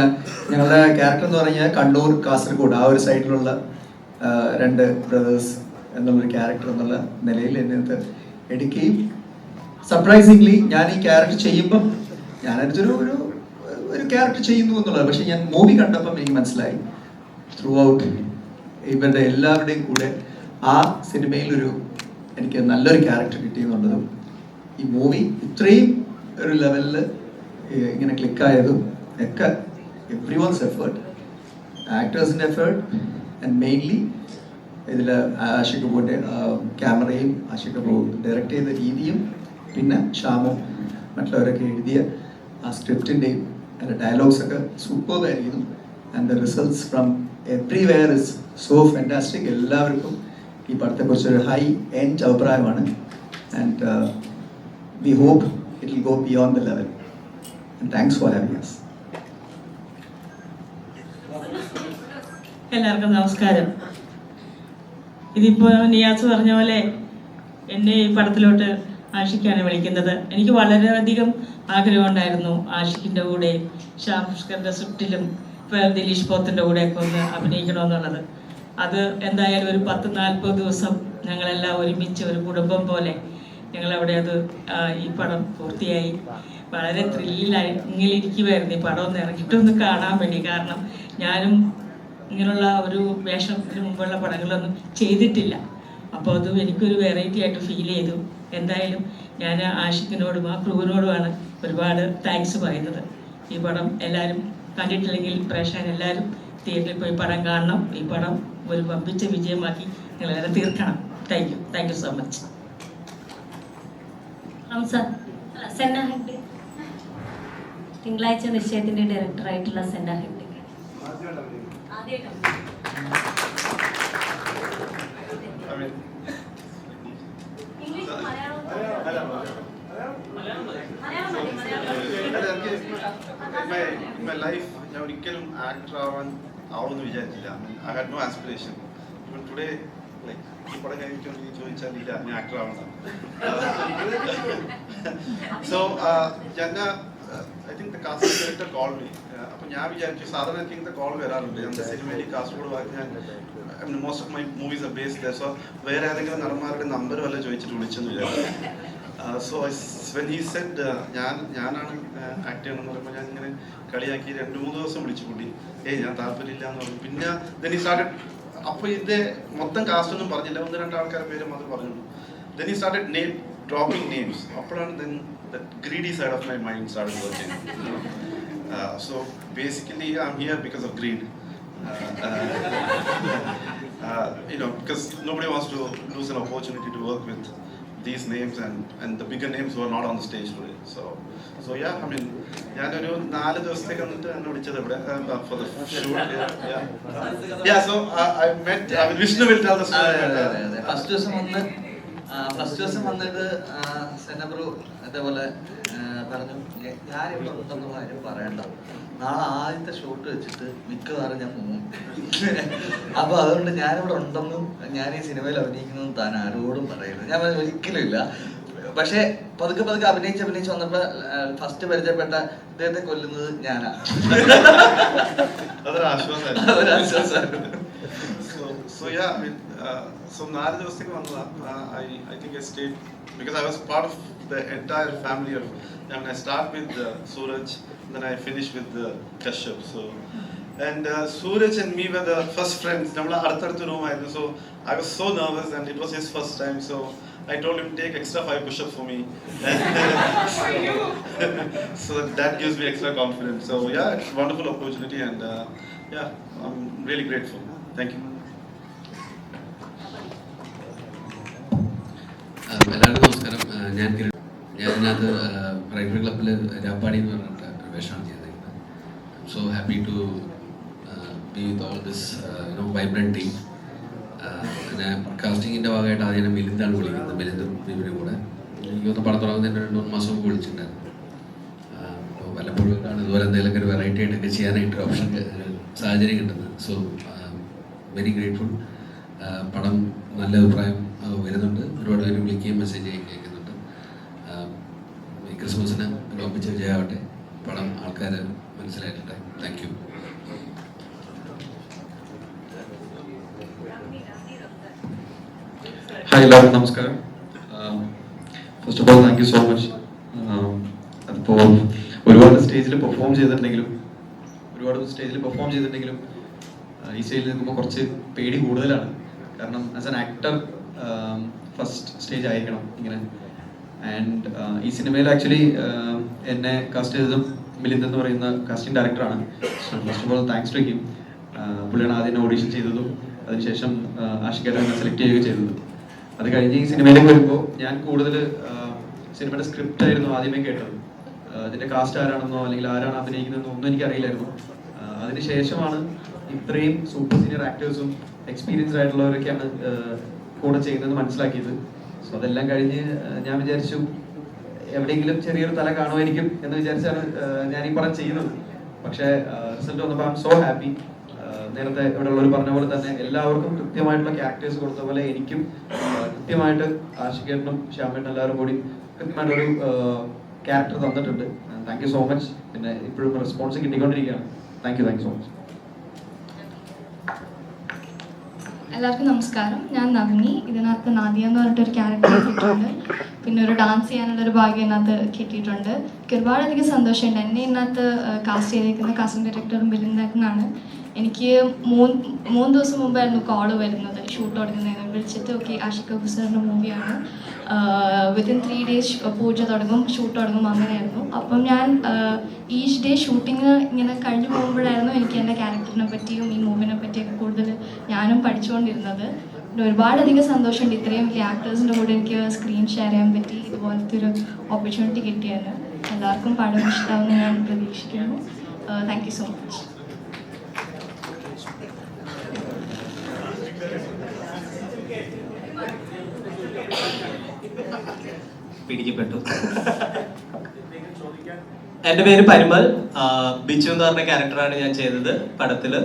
ഞങ്ങളുടെ ക്യാരക്ടർ എന്ന് പറഞ്ഞാൽ കണ്ണൂർ, കാസർഗോഡ് ആ ഒരു സൈഡിലുള്ള രണ്ട് ബ്രദേഴ്സ് എന്നുള്ളൊരു ക്യാരക്ടർ എന്നുള്ള നിലയിൽ എന്നെ എടുക്കുകയും സർപ്രൈസിംഗ്ലി ഞാൻ ഈ ക്യാരക്ടർ ചെയ്യുമ്പം ഞാനൊരു ഒരു ക്യാരക്ടർ ചെയ്യുന്നു എന്നുള്ളത്. പക്ഷെ ഞാൻ മൂവി കണ്ടപ്പം എനിക്ക് മനസ്സിലായി ത്രൂ ഔട്ട് ഇവരുടെ എല്ലാവരുടെയും കൂടെ ആ സിനിമയിലൊരു എനിക്ക് നല്ലൊരു ക്യാരക്ടർ കിട്ടിയെന്നുള്ളതും ഈ മൂവി ഇത്രയും ഒരു ലെവലിൽ ഇങ്ങനെ ക്ലിക്കായതും ഒക്കെ എവ്രിവൺസ് എഫേർട്ട്, ആക്ടേഴ്സിൻ്റെ എഫേർട്ട് ആൻഡ് മെയിൻലി ഇതിൽ ആഷിക് കപൂറിൻ്റെ ക്യാമറയും ആഷിക് കപൂർ ഡയറക്റ്റ് ചെയ്ത രീതിയും പിന്നെ ഷ്യാമും മറ്റുള്ളവരൊക്കെ എഴുതിയ ആ സ്ക്രിപ്റ്റിൻ്റെയും അതിൻ്റെ ഡയലോഗ്സൊക്കെ സൂപ്പർബായിരുന്നു. And the results from everywhere is so fantastic. എല്ലാവർക്കും ഈ പടത്തെക്കുറിച്ചൊരു ഹൈ എൻഡ് അഭിപ്രായമാണ്. And we hope it will go beyond the level. And thanks for having us. എല്ലാവർക്കും നമസ്കാരം. ഇതിപ്പോൾ നിയാസ് പറഞ്ഞ പോലെ എന്നെ ഈ പടത്തിലോട്ട് ആഷിഖാണ് വിളിക്കുന്നത്. എനിക്ക് വളരെയധികം ആഗ്രഹമുണ്ടായിരുന്നു ആഷിഖിൻ്റെ കൂടെ ശ്യാം പുഷ്കറിൻ്റെ സ്ക്രിപ്റ്റിലും ദിലീഷ് പോത്തിൻ്റെ കൂടെയൊക്കെ ഒന്ന് അഭിനയിക്കണമെന്നുള്ളത്. അത് എന്തായാലും ഒരു 10-40 ദിവസം ഞങ്ങളെല്ലാം ഒരുമിച്ച് ഒരു കുടുംബം പോലെ ഞങ്ങളവിടെ അത് ഈ പടം പൂർത്തിയായി. വളരെ ത്രില്ലിലായി ഇങ്ങനെയിരിക്കുമായിരുന്നു ഈ പടം ഒന്ന് ഇറങ്ങിയിട്ടൊന്ന് കാണാൻ വേണ്ടി. കാരണം ഞാനും ഇങ്ങനെയുള്ള ഒരു വേഷത്തിന് മുമ്പുള്ള പടങ്ങളൊന്നും ചെയ്തിട്ടില്ല. അപ്പോൾ അതും എനിക്കൊരു വെറൈറ്റി ആയിട്ട് ഫീൽ ചെയ്തു. എന്തായാലും ഞാൻ ആഷിഖിനോടും ആ ക്രൂവിനോടുമാണ് ഒരുപാട് താങ്ക്സ് പറയുന്നത്. ഈ പടം എല്ലാവരും കണ്ടിട്ടില്ലെങ്കിൽ പ്രേക്ഷകരെല്ലാവരും തിയേറ്ററിൽ പോയി പടം കാണണം. ഈ പടം ഒരു വമ്പിച്ച വിജയമാക്കി നിങ്ങളെല്ലാം തീർക്കണം. Thank you so much. Senna Hegde, തിങ്കളാഴ്ച നിശ്ചയത്തിന്റെ ഡയറക്ടറായിട്ടുള്ള സെന്ന ഹെഗ്ഡെ. ഞാൻ ഒരിക്കലും ആക്ടർ ആവുമെന്ന് വിചാരിച്ചില്ല. I had no aspiration. Even today like ഈ പടം കഴിഞ്ഞിട്ട് ചോദിച്ചാൽ ഇല്ല ഞാൻ ആക്ടർ ആവുന്നതാണ്. So I think the casting director call me. അപ്പൊ ഞാൻ വിചാരിച്ചു, സാധാരണ എനിക്ക് ഇങ്ങനത്തെ കോൾ വരാറുണ്ട്. ഞാൻ സിനിമയിൽ കാസർഗോഡ് ഞാൻ most of my movies are based there. So വേറെ ഏതെങ്കിലും നടന്മാരുടെ നമ്പർ വല്ല ചോദിച്ചിട്ട് വിളിച്ചെന്ന് വിചാരിച്ചു. സോ വെൻ ഹി സെഡ് ഞാനാണ് ആക്ട് ചെയ്യണമെന്ന് പറയുമ്പോൾ ഞാൻ ഇങ്ങനെ കളിയാക്കി 2-3 ദിവസം വിളിച്ചു കൂട്ടി. ഞാൻ താല്പര്യമില്ല എന്ന് പറഞ്ഞു. പിന്നെ ദെൻ ഹി സ്റ്റാർട്ടഡ്. അപ്പോൾ ഇത് മൊത്തം കാസ്റ്റ് ഒന്നും പറഞ്ഞില്ല, 1-2 ആൾക്കാരുടെ പേര് മാത്രം പറഞ്ഞു. Then he started dropping names. Appuram then the greedy side of my mind started working. So basically I'm here because of greed. Because nobody wants to lose an opportunity to work with these names and the bigger names who are not on the stage today. So yeah, I mean, ഞാനൊരു 4 ദിവസത്തേക്ക് വന്നിട്ട് എന്നെ വിളിച്ചത് ഇവിടെ for the shoot. Yeah, so I met Vishnu will tell the story. First ദിവസം വന്നിട്ട് സെനബ്രു അതേപോലെ പറഞ്ഞു, ഞാനിവിടെ ഉണ്ടെന്നുള്ള കാര്യം പറയണ്ട, നാളെ ആദ്യത്തെ ഷൂട്ട് വെച്ചിട്ട് മിക്കവാറും ഞാൻ പോകും. അപ്പൊ അതുകൊണ്ട് ഞാനിവിടെ ഉണ്ടെന്നും ഞാൻ ഈ സിനിമയിൽ അഭിനയിക്കുന്നതും താൻ ആരോടും പറയുന്നത്. ഞാൻ ഒരിക്കലും ഇല്ല. പക്ഷെ പതുക്കെ അഭിനയിച്ച് വന്നപ്പോ ഫസ്റ്റ് പരിചയപ്പെട്ട ഇദ്ദേഹത്തെ കൊല്ലുന്നത് ഞാനാ. അതൊരാശ്വാസമായിരുന്നു. So yeah, I mean, so 4 ദിവസത്തേക്ക് വന്നതാ. I think I stayed because I was part of the entire family of. I start with Suraj, then I finish with Kashyap. So and Suraj and me were the first friends. Namla അടുത്തടുത്ത room ആയിരുന്നു. So I was so nervous and it was his first time. So I told him take extra 5 push-ups for me. So that gives me extra confidence. So yeah, it's a wonderful opportunity and yeah, I'm really grateful. Thank you. എല്ലാവർക്കും നമസ്കാരം. ഞാനതിനകത്ത് rifle ക്ലബ്ബിൽ രാപ്പാടി എന്ന് പറഞ്ഞിട്ട് ഒരു വേഷമാണ് ചെയ്തിരിക്കുന്നത്. So happy to be with all this vibrant team. ഞാൻ കാസ്റ്റിങ്ങിൻ്റെ ഭാഗമായിട്ട് ആദ്യം മിലിന്ദാണ് വിളിക്കുന്നത്. മിലിന്ദും ഇവരും കൂടെ എനിക്കൊന്ന് പടം തുടങ്ങുന്നതിന് 2-3 മാസം മുമ്പ് വിളിച്ചിട്ടുണ്ടായിരുന്നു. അപ്പോൾ വല്ലപ്പോഴും ഇതുപോലെ എന്തെങ്കിലുമൊക്കെ ഒരു വെറൈറ്റി ആയിട്ടൊക്കെ ചെയ്യാനായിട്ട് ഓപ്ഷൻ സാഹചര്യം കിട്ടുന്നത്. So very grateful. പടം നല്ല അഭിപ്രായം വരുന്നുണ്ട്. ഒരുപാട് പേര് വിളിക്കുകയും മെസ്സേജ് അയക്കുന്നുണ്ട്. ഈ ക്രിസ്മസിന് ഒരു ഒപ്പിച്ച വിജയമാവട്ടെ. പടം ആൾക്കാർ മനസ്സിലായിട്ടെ. Thank you. ഹായ്, എല്ലാവർക്കും നമസ്കാരം. First of all thank you so much. അതിപ്പോൾ ഒരുപാട് സ്റ്റേജിൽ പെർഫോം ചെയ്തിട്ടുണ്ടെങ്കിലും ഈ സ്റ്റേജിൽ നിൽക്കുമ്പോൾ കുറച്ച് പേടി കൂടുതലാണ്. കാരണം as an actor first stage ആയിരിക്കണം ഇങ്ങനെ. ആൻഡ് ഈ സിനിമയിൽ ആക്ച്വലി എന്നെ കാസ്റ്റ് ചെയ്തതും മിലിന്ദ് എന്ന് പറയുന്ന കാസ്റ്റിംഗ് ഡയറക്ടറാണ്. First of all thanks to him. പുള്ളിയാണ് ആദ്യം ഓഡീഷൻ ചെയ്തതും അതിനുശേഷം ആഷിഖേട്ടൻ എന്നെ സെലക്ട് ചെയ്യുകയും ചെയ്തത്. അത് കഴിഞ്ഞ് ഈ സിനിമയിലേക്ക് വരുമ്പോൾ ഞാൻ കൂടുതൽ സിനിമയുടെ സ്ക്രിപ്റ്റ് ആയിരുന്നു ആദ്യമേ കേട്ടത്. അതിൻ്റെ കാസ്റ്റ് ആരാണെന്നോ അല്ലെങ്കിൽ ആരാണ് അഭിനയിക്കുന്നതെന്നോ ഒന്നും എനിക്കറിയില്ലായിരുന്നു. അതിനുശേഷമാണ് ഇത്രയും സൂപ്പർ സീനിയർ ആക്ടേഴ്സും എക്സ്പീരിയൻസ്ഡ് ആയിട്ടുള്ളവരൊക്കെയാണ് കൂടെ ചെയ്യുന്നത് മനസ്സിലാക്കിയത്. സോ അതെല്ലാം കഴിഞ്ഞ് ഞാൻ വിചാരിച്ചു എവിടെയെങ്കിലും ചെറിയൊരു തല കാണുമായിരിക്കും എന്ന് വിചാരിച്ചാണ് ഞാൻ ഈ പടം ചെയ്യുന്നത്. പക്ഷേ റിസൾട്ട് വന്നപ്പോൾ ഐ എം സോ ഹാപ്പി. നേരത്തെ ഇവിടെ ഉള്ളവർ പറഞ്ഞ പോലെ തന്നെ എല്ലാവർക്കും കൃത്യമായിട്ടുള്ള ക്യാരക്ടേഴ്സ് കൊടുത്ത പോലെ എനിക്കും കൃത്യമായിട്ട് ആഷിഖേട്ടനും ശ്യാമേട്ടനും എല്ലാവരും കൂടി കൃത്യമായിട്ടൊരു ക്യാരക്ടർ തന്നിട്ടുണ്ട്. Thank you so much. പിന്നെ ഇപ്പോഴും റെസ്പോൺസ് കിട്ടിക്കൊണ്ടിരിക്കുകയാണ്. Thank you so much. എല്ലാവർക്കും നമസ്കാരം. ഞാൻ നവനി. ഇതിനകത്ത് നാദിയ എന്ന് പറഞ്ഞിട്ടൊരു ക്യാരക്ടർ കിട്ടിയിട്ടുണ്ട്. പിന്നെ ഒരു ഡാൻസ് ചെയ്യാനുള്ളൊരു ഭാഗ്യം ഇതിനകത്ത് കിട്ടിയിട്ടുണ്ട്. എനിക്ക് ഒരുപാടധികം സന്തോഷമുണ്ട്. എന്നെ ഇതിനകത്ത് കാസ്റ്റ് ചെയ്തിരിക്കുന്ന കാസ്റ്റിംഗ് ഡയറക്ടർ ബിലിനാണ്. എനിക്ക് മൂന്ന് ദിവസം മുമ്പായിരുന്നു കോള് വരുന്നത് ഷൂട്ട് തുടങ്ങുന്നതിന്. വിളിച്ചിട്ട് ഓക്കെ ആഷിഖ് കപൂർ സാറിൻ്റെ മൂവിയാണ്, വിത്തിൻ 3 days പൂജ തുടങ്ങും, ഷൂട്ട് തുടങ്ങും, അങ്ങനെയായിരുന്നു. അപ്പം ഞാൻ ഈച്ച് ഡേ ഷൂട്ടിങ് ഇങ്ങനെ കഴിഞ്ഞു പോകുമ്പോഴായിരുന്നു എനിക്ക് എൻ്റെ ക്യാരക്ടറിനെ പറ്റിയും ഈ മൂവിനെ പറ്റിയൊക്കെ കൂടുതൽ ഞാനും പഠിച്ചുകൊണ്ടിരുന്നത്. പിന്നെ ഒരുപാടധികം സന്തോഷമുണ്ട് ഇത്രയും വലിയ ആക്ടേഴ്സിൻ്റെ കൂടെ എനിക്ക് സ്ക്രീൻ ഷെയർ ചെയ്യാൻ പറ്റി. ഇതുപോലത്തെ ഒരു ഓപ്പർച്യൂണിറ്റി കിട്ടിയത് എല്ലാവർക്കും പടം ഇഷ്ടമാവുമെന്ന് ഞാൻ പ്രതീക്ഷിക്കുന്നു. Thank you so much. പിടിക്കപ്പെട്ടു. എൻ്റെ പേര് പരിമൽ. ബിച്ചു എന്ന് പറഞ്ഞ ക്യാരക്ടറാണ് ഞാൻ ചെയ്തത് പടത്തില്.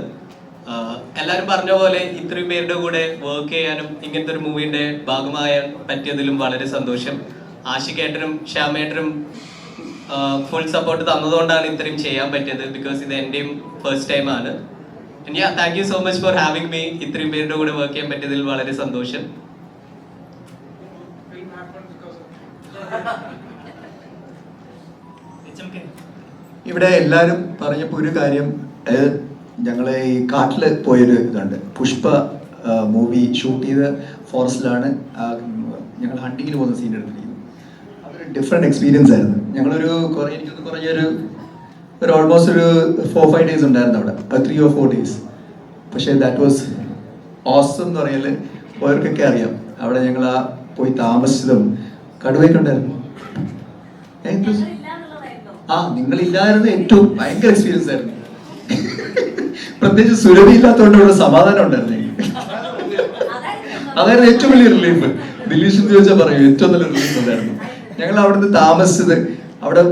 എല്ലാവരും പറഞ്ഞ പോലെ ഇത്രയും പേരുടെ കൂടെ വർക്ക് ചെയ്യാനും ഇങ്ങനത്തെ ഒരു മൂവിന്റെ ഭാഗമാകാൻ പറ്റിയതിലും വളരെ സന്തോഷം. ആഷിഖേട്ടനും ശ്യാമേട്ടനും ഫുൾ സപ്പോർട്ട് തന്നതുകൊണ്ടാണ് ഇത്രയും ചെയ്യാൻ പറ്റിയത്. ബിക്കോസ് ഇത് എൻ്റെയും ഫസ്റ്റ് ടൈം ആണ്. Thank you so much for having me. ഇത്രയും പേരുടെ കൂടെ വർക്ക് ചെയ്യാൻ പറ്റിയതിൽ വളരെ സന്തോഷം. ഇവിടെ എല്ലാവരും പറഞ്ഞപ്പോൾ ഒരു കാര്യം, ഞങ്ങളെ ഈ കാട്ടിൽ പോയൊരു ഇതുണ്ട്. പുഷ്പ മൂവി ഷൂട്ട് ചെയ്ത ഫോറസ്റ്റിലാണ് ഞങ്ങൾ ഹണ്ടിങ്ങിന് പോകുന്ന സീൻ എടുത്തിരിക്കുന്നത്. അതൊരു ഡിഫറെൻറ്റ് എക്സ്പീരിയൻസ് ആയിരുന്നു. ഞങ്ങളൊരു എനിക്കൊന്ന് കുറഞ്ഞൊരു ഓൾമോസ്റ്റ് ഒരു 4-5 days ഉണ്ടായിരുന്നു അവിടെ, 3 or 4 days. പക്ഷേ ദാറ്റ് വാസ് ഓസം എന്ന് പറയല് പോയവർക്കൊക്കെ അറിയാം. അവിടെ ഞങ്ങൾ പോയി താമസിച്ചതും കടുവയൊക്കെ ഉണ്ടായിരുന്നു. നിങ്ങളില്ലായിരുന്നു ഏറ്റവും ഭയങ്കര എക്സ്പീരിയൻസ് ആയിരുന്നു. പ്രത്യേകിച്ച് സുരഭി ഇല്ലാത്തതുകൊണ്ട് ഇവിടെ സമാധാനം ഉണ്ടായിരുന്നു. അതായിരുന്നു ഏറ്റവും വലിയ റിലീഫ്. ദിലീഷ് ചോദിച്ചാൽ പറയും ഏറ്റവും നല്ല റിലീഫ് ഉണ്ടായിരുന്നു. ഞങ്ങൾ അവിടുന്ന് താമസിച്ചത് അവിടെ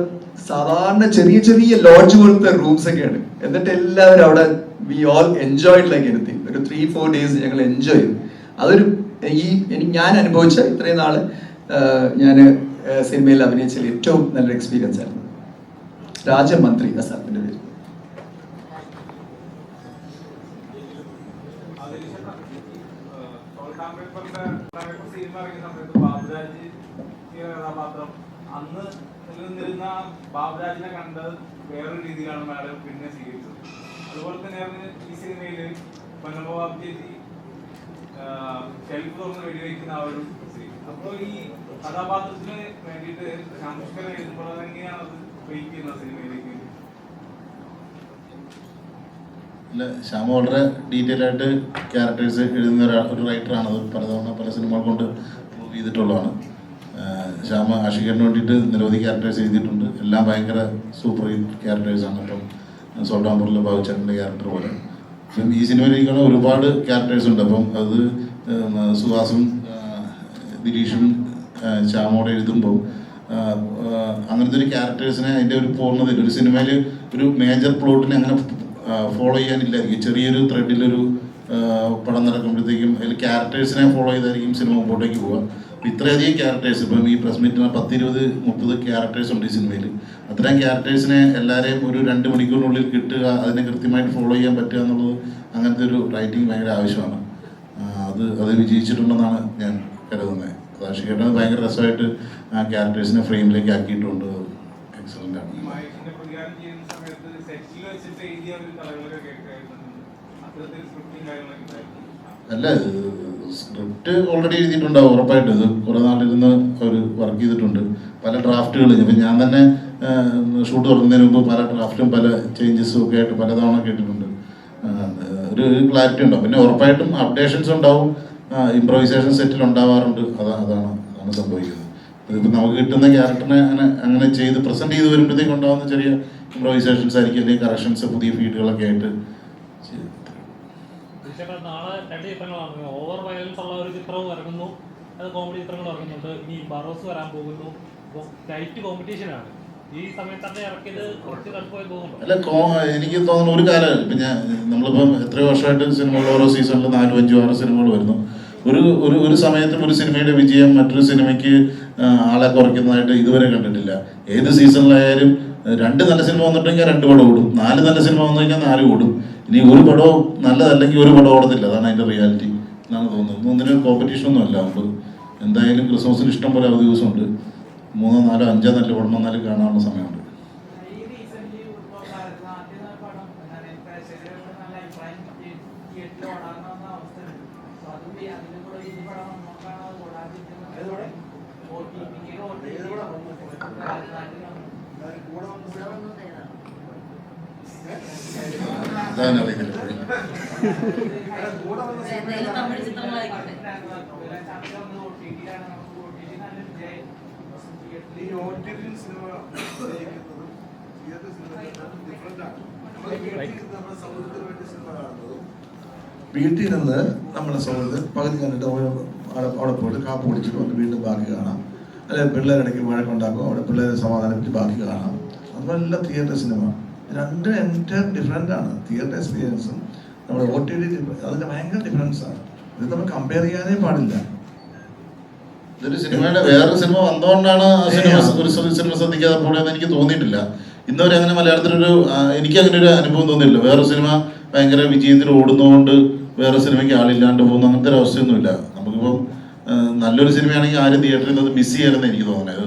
സാധാരണ ചെറിയ ചെറിയ ലോഡ്ജ് പോലത്തെ റൂംസ് ഒക്കെയാണ്. എന്നിട്ട് എല്ലാവരും അവിടെ we all enjoyed like anything. ഒരു 3-4 days ഞങ്ങൾ എൻജോയ് ചെയ്തു. അതൊരു ഞാൻ അനുഭവിച്ച ഇത്രയും നാള് ഞാൻ സിനിമയിൽ അഭിനയിച്ചതിൽ ഏറ്റവും നല്ലൊരു എക്സ്പീരിയൻസ് ആയിരുന്നു. രാജമന്ത്രി സാറിന്റെ പേര്. അന്ന് നിലനിന്നിരുന്ന ബാബുരാജിനെ കണ്ടത് വേറൊരു രീതിയിലാണ് അയാൾ പിന്നെ സ്വീകരിച്ചത്. അതുപോലെ തന്നെയാണ് ഈ സിനിമയില് പൊന്നമ്മ ചേച്ചി ഷെൽഫ് തുറന്ന് വെടിവെക്കുന്ന ആ ഒരു സീൻ. അപ്പോൾ ഈ കഥാപാത്രത്തിന് വേണ്ടിയിട്ട് സംസ്കരണം എഴുതുമ്പോൾ അതെങ്ങനെയാണ് അത് വെയിറ്റ് ചെയ്യുന്നത് സിനിമയിലേക്ക്? അല്ല, ശ്യാമ വളരെ ഡീറ്റെയിൽ ആയിട്ട് ക്യാരക്ടേഴ്സ് എഴുതുന്ന ഒരു റൈറ്ററാണ്. അത് പലതവണ പല സിനിമകൾ കൊണ്ട് പ്രൂവ് ചെയ്തിട്ടുള്ളതാണ്. ശ്യാമ ആഷിഖിന് വേണ്ടിയിട്ട് നിരവധി ക്യാരക്ടേഴ്സ് എഴുതിയിട്ടുണ്ട്. എല്ലാം ഭയങ്കര സൂപ്പർ ഹിറ്റ് ക്യാരക്ടേഴ്സാണ്. അപ്പം സോൾട്ടാമ്പൂരിലെ ബാബുച്ചേട്ടൻ്റെ ക്യാരക്ടർ പോലെ ഈ സിനിമയിലേക്കാണ് ഒരുപാട് ക്യാരക്ടേഴ്സ് ഉണ്ട്. അപ്പം അത് സുഹാസും ദിലീഷും ശ്യാമോടെ എഴുതുമ്പോൾ അങ്ങനത്തെ ഒരു ക്യാരക്ടേഴ്സിനെ അതിൻ്റെ ഒരു പൂർണ്ണതയിൽ ഒരു സിനിമയിൽ ഒരു മേജർ പ്ലോട്ടിനെ അങ്ങനെ ഫോളോ ചെയ്യാനില്ലായിരിക്കും. ചെറിയൊരു ത്രെഡിലൊരു പടം നടക്കുമ്പോഴത്തേക്കും അതിൽ ക്യാരക്ടേഴ്സിനെ ഫോളോ ചെയ്തായിരിക്കും സിനിമ മുമ്പോട്ടേക്ക് പോവുക. അപ്പം ഇത്രയധികം ക്യാരക്ടേഴ്സ് ഇപ്പം ഈ പ്രസ് മീറ്റിന് 10-20-30 ക്യാരക്ടേഴ്സ് ഉണ്ട് ഈ സിനിമയിൽ. അത്രയും ക്യാരക്ടേഴ്സിനെ എല്ലാവരെയും ഒരു 2 മണിക്കൂറിനുള്ളിൽ കിട്ടുക, അതിനെ കൃത്യമായിട്ട് ഫോളോ ചെയ്യാൻ പറ്റുക എന്നുള്ളത് അങ്ങനത്തെ ഒരു റൈറ്റിംഗ് ഭയങ്കര ആവശ്യമാണ്. അത് വിജയിച്ചിട്ടുണ്ടെന്നാണ് ഞാൻ കരുതുന്നത്. ആഷിഖേട്ടൻ ഭയങ്കര രസമായിട്ട് ആ ക്യാരക്ടേഴ്സിനെ ഫ്രെയിമിലേക്ക് ആക്കിയിട്ടുണ്ട്. എക്സലൻ്റ് ആണ്. അല്ല, സ്ക്രിപ്റ്റ് ഓൾറെഡി എഴുതിയിട്ടുണ്ടാവും ഉറപ്പായിട്ട്. ഇത് കുറേ നാളിരുന്ന് അവർ വർക്ക് ചെയ്തിട്ടുണ്ട്. പല ഡ്രാഫ്റ്റുകൾ ഇപ്പം ഞാൻ തന്നെ ഷൂട്ട് തുടങ്ങുന്നതിന് മുമ്പ് പല ഡ്രാഫ്റ്റും പല ചേഞ്ചസും ഒക്കെ ആയിട്ട് പലതവണ കേട്ടിട്ടുണ്ട്. ഒരു ക്ലാരിറ്റി ഉണ്ടാവും. പിന്നെ ഉറപ്പായിട്ടും അപ്ഡേഷൻസ് ഉണ്ടാവും, ഇംപ്രൊവൈസേഷൻ സെറ്റിൽ ഉണ്ടാവാറുണ്ട്. അതാണ് സംഭവിക്കുന്നത്. ഇതിപ്പോൾ നമുക്ക് കിട്ടുന്ന ക്യാരക്ടറിനെ അങ്ങനെ ചെയ്ത് പ്രസൻറ്റ് ചെയ്ത് വരുമ്പോഴത്തേക്ക് ഉണ്ടാകുന്ന ചെറിയ ഇംപ്രൊവൈസേഷൻസ് ആയിരിക്കും, അല്ലെങ്കിൽ കറക്ഷൻസ്, പുതിയ ഫീഡുകളൊക്കെ ആയിട്ട്. നാളെ 2 ചിത്രങ്ങളാണ്. ഓവർ വയലൻസ് ഉള്ള ഒരു ചിത്രവും ഇറങ്ങുന്നു, അത് കോമഡി ചിത്രങ്ങളും ഇറങ്ങുന്നുണ്ട്. ഇനി ബറോസ് വരാൻ പോകുന്നു. അപ്പോൾ ടൈറ്റ് കോമ്പറ്റീഷനാണ്. ഈ സമയത്താണ് ഇറക്കിയത് കുറച്ച് കടുപ്പമായി തോന്നുന്നു. അല്ല, എനിക്ക് തോന്നുന്നു ഒരു കാലം ഇപ്പം നമ്മളിപ്പം എത്രയോ വർഷമായിട്ട് സിനിമകൾ ഓരോ സീസണിൽ 4, 5, 6 സിനിമകൾ വരുന്നു. ഒരു സമയത്തും ഒരു സിനിമയുടെ വിജയം മറ്റൊരു സിനിമയ്ക്ക് ആളെ കുറയ്ക്കുന്നതായിട്ട് ഇതുവരെ കണ്ടിട്ടില്ല. ഏത് സീസണിലായാലും 2 നല്ല സിനിമ വന്നിട്ടുണ്ടെങ്കിൽ 2 പടം ഓടും, 4 നല്ല സിനിമ വന്നു കഴിഞ്ഞാൽ 4 ഓടും. ഇനി ഒരു പടവും നല്ലതല്ലെങ്കിൽ ഒരു പടം ഓടത്തില്ല. അതാണ് അതിൻ്റെ റിയാലിറ്റി എന്നാണ് തോന്നുന്നത്. ഒന്നിനും കോമ്പറ്റീഷൻ ഒന്നും അല്ല. നമുക്ക് എന്തായാലും ക്രിസ്മസിന് ഇഷ്ടം പോലെ അവധി ദിവസമുണ്ട്. 3, 4, 5 നല്ല പടം വന്നാലും കാണാനുള്ള സമയമുണ്ട്. വീട്ടിൽ നിന്ന് നമ്മളെ സുഹൃത്ത് പകുതി കണ്ടിട്ട് അവിടെ പോയിട്ട് കാപ്പ് കുടിച്ചിട്ട് വന്ന് വീണ്ടും ബാക്കി കാണാം. അല്ലെങ്കിൽ പിള്ളേരിടയ്ക്ക് വഴക്കുണ്ടാക്കും, അവിടെ പിള്ളേരെ സമാധാനിപ്പിച്ച് ബാക്കി കാണാം. അതുപോലെ തിയേറ്റർ സിനിമ 2 എൻറ്റയർ ഡിഫറെൻ്റ് ആണ്. തിയേറ്റർ എക്സ്പീരിയൻസും നമ്മുടെ OTT അതിൻ്റെ ഭയങ്കര ഡിഫറൻസ് ആണ്. ഇത് നമ്മൾ കമ്പയർ ചെയ്യാനേ പാടില്ല. ഇതൊരു സിനിമയുടെ വേറൊരു സിനിമ വന്നുകൊണ്ടാണ് ഒരു സിനിമ ശ്രദ്ധിക്കാതെ പോണെന്ന് എനിക്ക് തോന്നിയിട്ടില്ല. ഇന്നുവരെ അങ്ങനെ മലയാളത്തിലൊരു എനിക്ക് അങ്ങനെ ഒരു അനുഭവം തോന്നിയിട്ടില്ല. വേറൊരു സിനിമ ഭയങ്കര വിജയത്തിൽ ഓടുന്നതുകൊണ്ട് വേറെ സിനിമയ്ക്ക് ആളില്ലാണ്ട് പോകുന്ന അങ്ങനത്തെ ഒരു അവസ്ഥയൊന്നുമില്ല. നമുക്കിപ്പം നല്ലൊരു സിനിമയാണെങ്കിൽ ആരും തിയേറ്ററിൽ നിന്ന് മിസ് ചെയ്യണമെന്ന് എനിക്ക് തോന്നുന്നത്.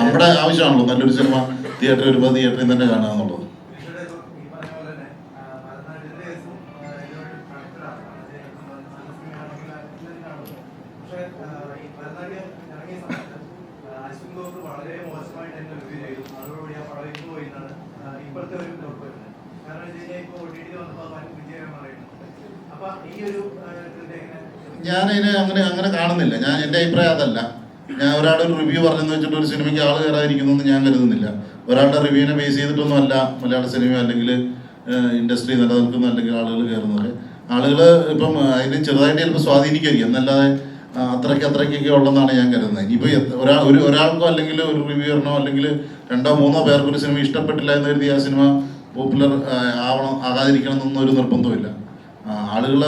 നമ്മുടെ ആവശ്യമാണല്ലോ നല്ലൊരു സിനിമ തിയേറ്ററിൽ വരുമ്പോൾ തിയേറ്ററിൽ തന്നെ കാണുക എന്നുള്ളത്. ഞാനതിനെ അങ്ങനെ കാണുന്നില്ല. എൻ്റെ അഭിപ്രായം അതല്ല. ഞാൻ ഒരാളൊരു റിവ്യൂ പറഞ്ഞെന്ന് വെച്ചിട്ട് ഒരു സിനിമയ്ക്ക് ആൾ കയറാതിരിക്കുന്നു ഞാൻ കരുതുന്നില്ല. ഒരാളുടെ റിവ്യൂവിനെ ബേസ് ചെയ്തിട്ടൊന്നും അല്ല മലയാള സിനിമ അല്ലെങ്കിൽ ഇൻഡസ്ട്രി നിലനിൽക്കുന്ന അല്ലെങ്കിൽ ആളുകൾ കയറുന്നത്. ആളുകൾ ഇപ്പം അതിന് ചെറുതായിട്ട് ചിലപ്പോൾ സ്വാധീനിക്കുമായിരിക്കും എന്നല്ലാതെ അത്രയ്ക്കൊക്കെ ഉള്ളതെന്നാണ് ഞാൻ കരുതുന്നത്. ഇനിയിപ്പോൾ ഒരാൾക്കോ അല്ലെങ്കിൽ ഒരു റിവ്യൂറിനോ അല്ലെങ്കിൽ 2, 3 പേർക്ക് ഒരു സിനിമ ഇഷ്ടപ്പെട്ടില്ല എന്ന് കരുതി ആ സിനിമ പോപ്പുലർ ആകാതിരിക്കണം എന്നൊന്നും ഒരു നിർബന്ധമില്ല. ആളുകൾ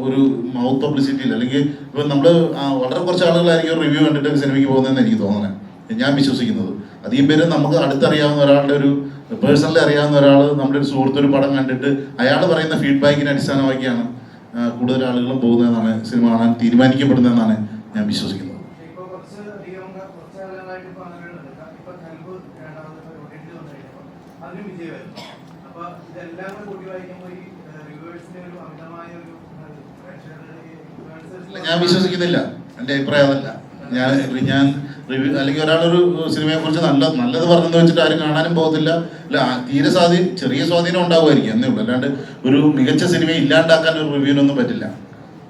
ഒരു മൗത്ത് പബ്ലിസിറ്റിയിൽ അല്ലെങ്കിൽ ഇപ്പം നമ്മൾ വളരെ കുറച്ച് ആളുകളായിരിക്കും ഒരു റിവ്യൂ കണ്ടിട്ട് സിനിമയ്ക്ക് പോകുന്നതെന്ന് എനിക്ക് തോന്നുന്നത്, ഞാൻ വിശ്വസിക്കുന്നത്. അധികം പേര് നമുക്ക് അടുത്തറിയാവുന്ന ഒരാളുടെ ഒരു പേഴ്സണലി അറിയാവുന്ന ഒരാൾ നമ്മുടെ ഒരു സുഹൃത്തൊരു പടം കണ്ടിട്ട് അയാൾ പറയുന്ന ഫീഡ്ബാക്കിനെ അടിസ്ഥാനമാക്കിയാണ് കൂടുതൽ ആളുകളും പോകുന്നതെന്നാണ് സിനിമ കാണാൻ തീരുമാനിക്കപ്പെടുന്നതെന്നാണ് ഞാൻ വിശ്വസിക്കുന്നത്. ഞാൻ വിശ്വസിക്കുന്നില്ല. എൻ്റെ അഭിപ്രായം അതല്ല. ഞാൻ റിവ്യൂ അല്ലെങ്കിൽ ഒരാളൊരു സിനിമയെ കുറിച്ച് നല്ലത് പറഞ്ഞെന്ന് വെച്ചിട്ട് ആരും കാണാനും പോകത്തില്ല. അല്ല, തീരെ ചെറിയ സ്വാധീനം ഉണ്ടാവുമായിരിക്കും എന്നേ ഉള്ളൂ. അല്ലാണ്ട് ഒരു മികച്ച സിനിമയെ ഇല്ലാണ്ടാക്കാൻ ഒരു റിവ്യൂവിനൊന്നും പറ്റില്ല.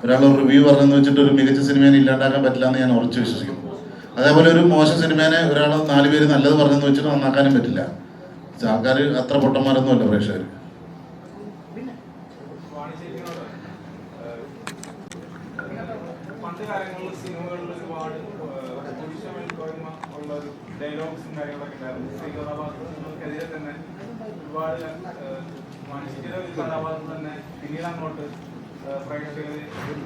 ഒരാളൊരു റിവ്യൂ പറഞ്ഞെന്ന് വെച്ചിട്ട് ഒരു മികച്ച സിനിമയെ ഇല്ലാണ്ടാക്കാൻ പറ്റില്ല എന്ന് ഞാൻ ഉറച്ചു വിശ്വസിക്കുന്നു. അതേപോലെ ഒരു മോശം സിനിമേനെ ഒരാൾ 4 പേര് നല്ലത് പറഞ്ഞെന്ന് വെച്ചിട്ട് നന്നാക്കാനും പറ്റില്ല. ആൾക്കാർ അത്ര പൊട്ടന്മാരൊന്നും അല്ല പ്രേക്ഷകർ. ഡയലോഗ്സും കാര്യങ്ങളൊക്കെ ഉണ്ടായിരുന്നു. ശ്രീകഥാപാത്രങ്ങൾക്കെതിരെ തന്നെ ഒരുപാട് മാനസികത ഒരു കഥാപാത്രം തന്നെ പിന്നീട് അങ്ങോട്ട് പ്രേക്ഷകർ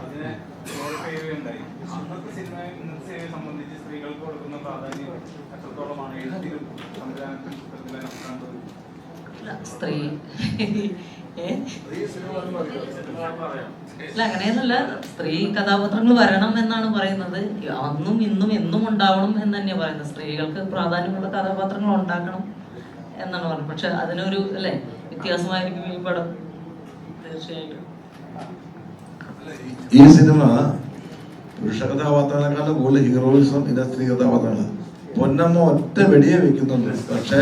അതിനെ ഗ്ലോറിഫൈ ചെയ്യുകയുണ്ടായി. അന്നത്തെ സിനിമയെ ഇന്നത്തെ സിനിമയെ സംബന്ധിച്ച് സ്ത്രീകൾക്ക് കൊടുക്കുന്ന പ്രാധാന്യം എത്രത്തോളമാണ് എഴുത്തിലും സംവിധാനത്തിലും ചിത്രത്തിലും സ്ത്രീ അല്ല, അങ്ങനെയൊന്നുമല്ല. സ്ത്രീ കഥാപാത്രങ്ങൾ വരണം എന്നാണ് പറയുന്നത്. അന്നും ഇന്നും എന്നും ഉണ്ടാവണം എന്ന് തന്നെയാണ് പറയുന്നത്. സ്ത്രീകൾക്ക് പ്രാധാന്യമുള്ള കഥാപാത്രങ്ങൾ ഉണ്ടാക്കണം എന്നാണ് പറയുന്നത്. പക്ഷെ അതിനൊരു വ്യത്യാസമായിരിക്കും ഈ പടം തീർച്ചയായിട്ടും. ഈ സിനിമ പുരുഷ കഥാപാത്രങ്ങളെക്കാളും കൂടുതൽ ഹീറോയിസം ഇത് സ്ത്രീ കഥാപാത്രങ്ങളാണ്. പൊന്നമ്മ ഒറ്റ വെടിയെ വെക്കുന്നുണ്ട്. പക്ഷെ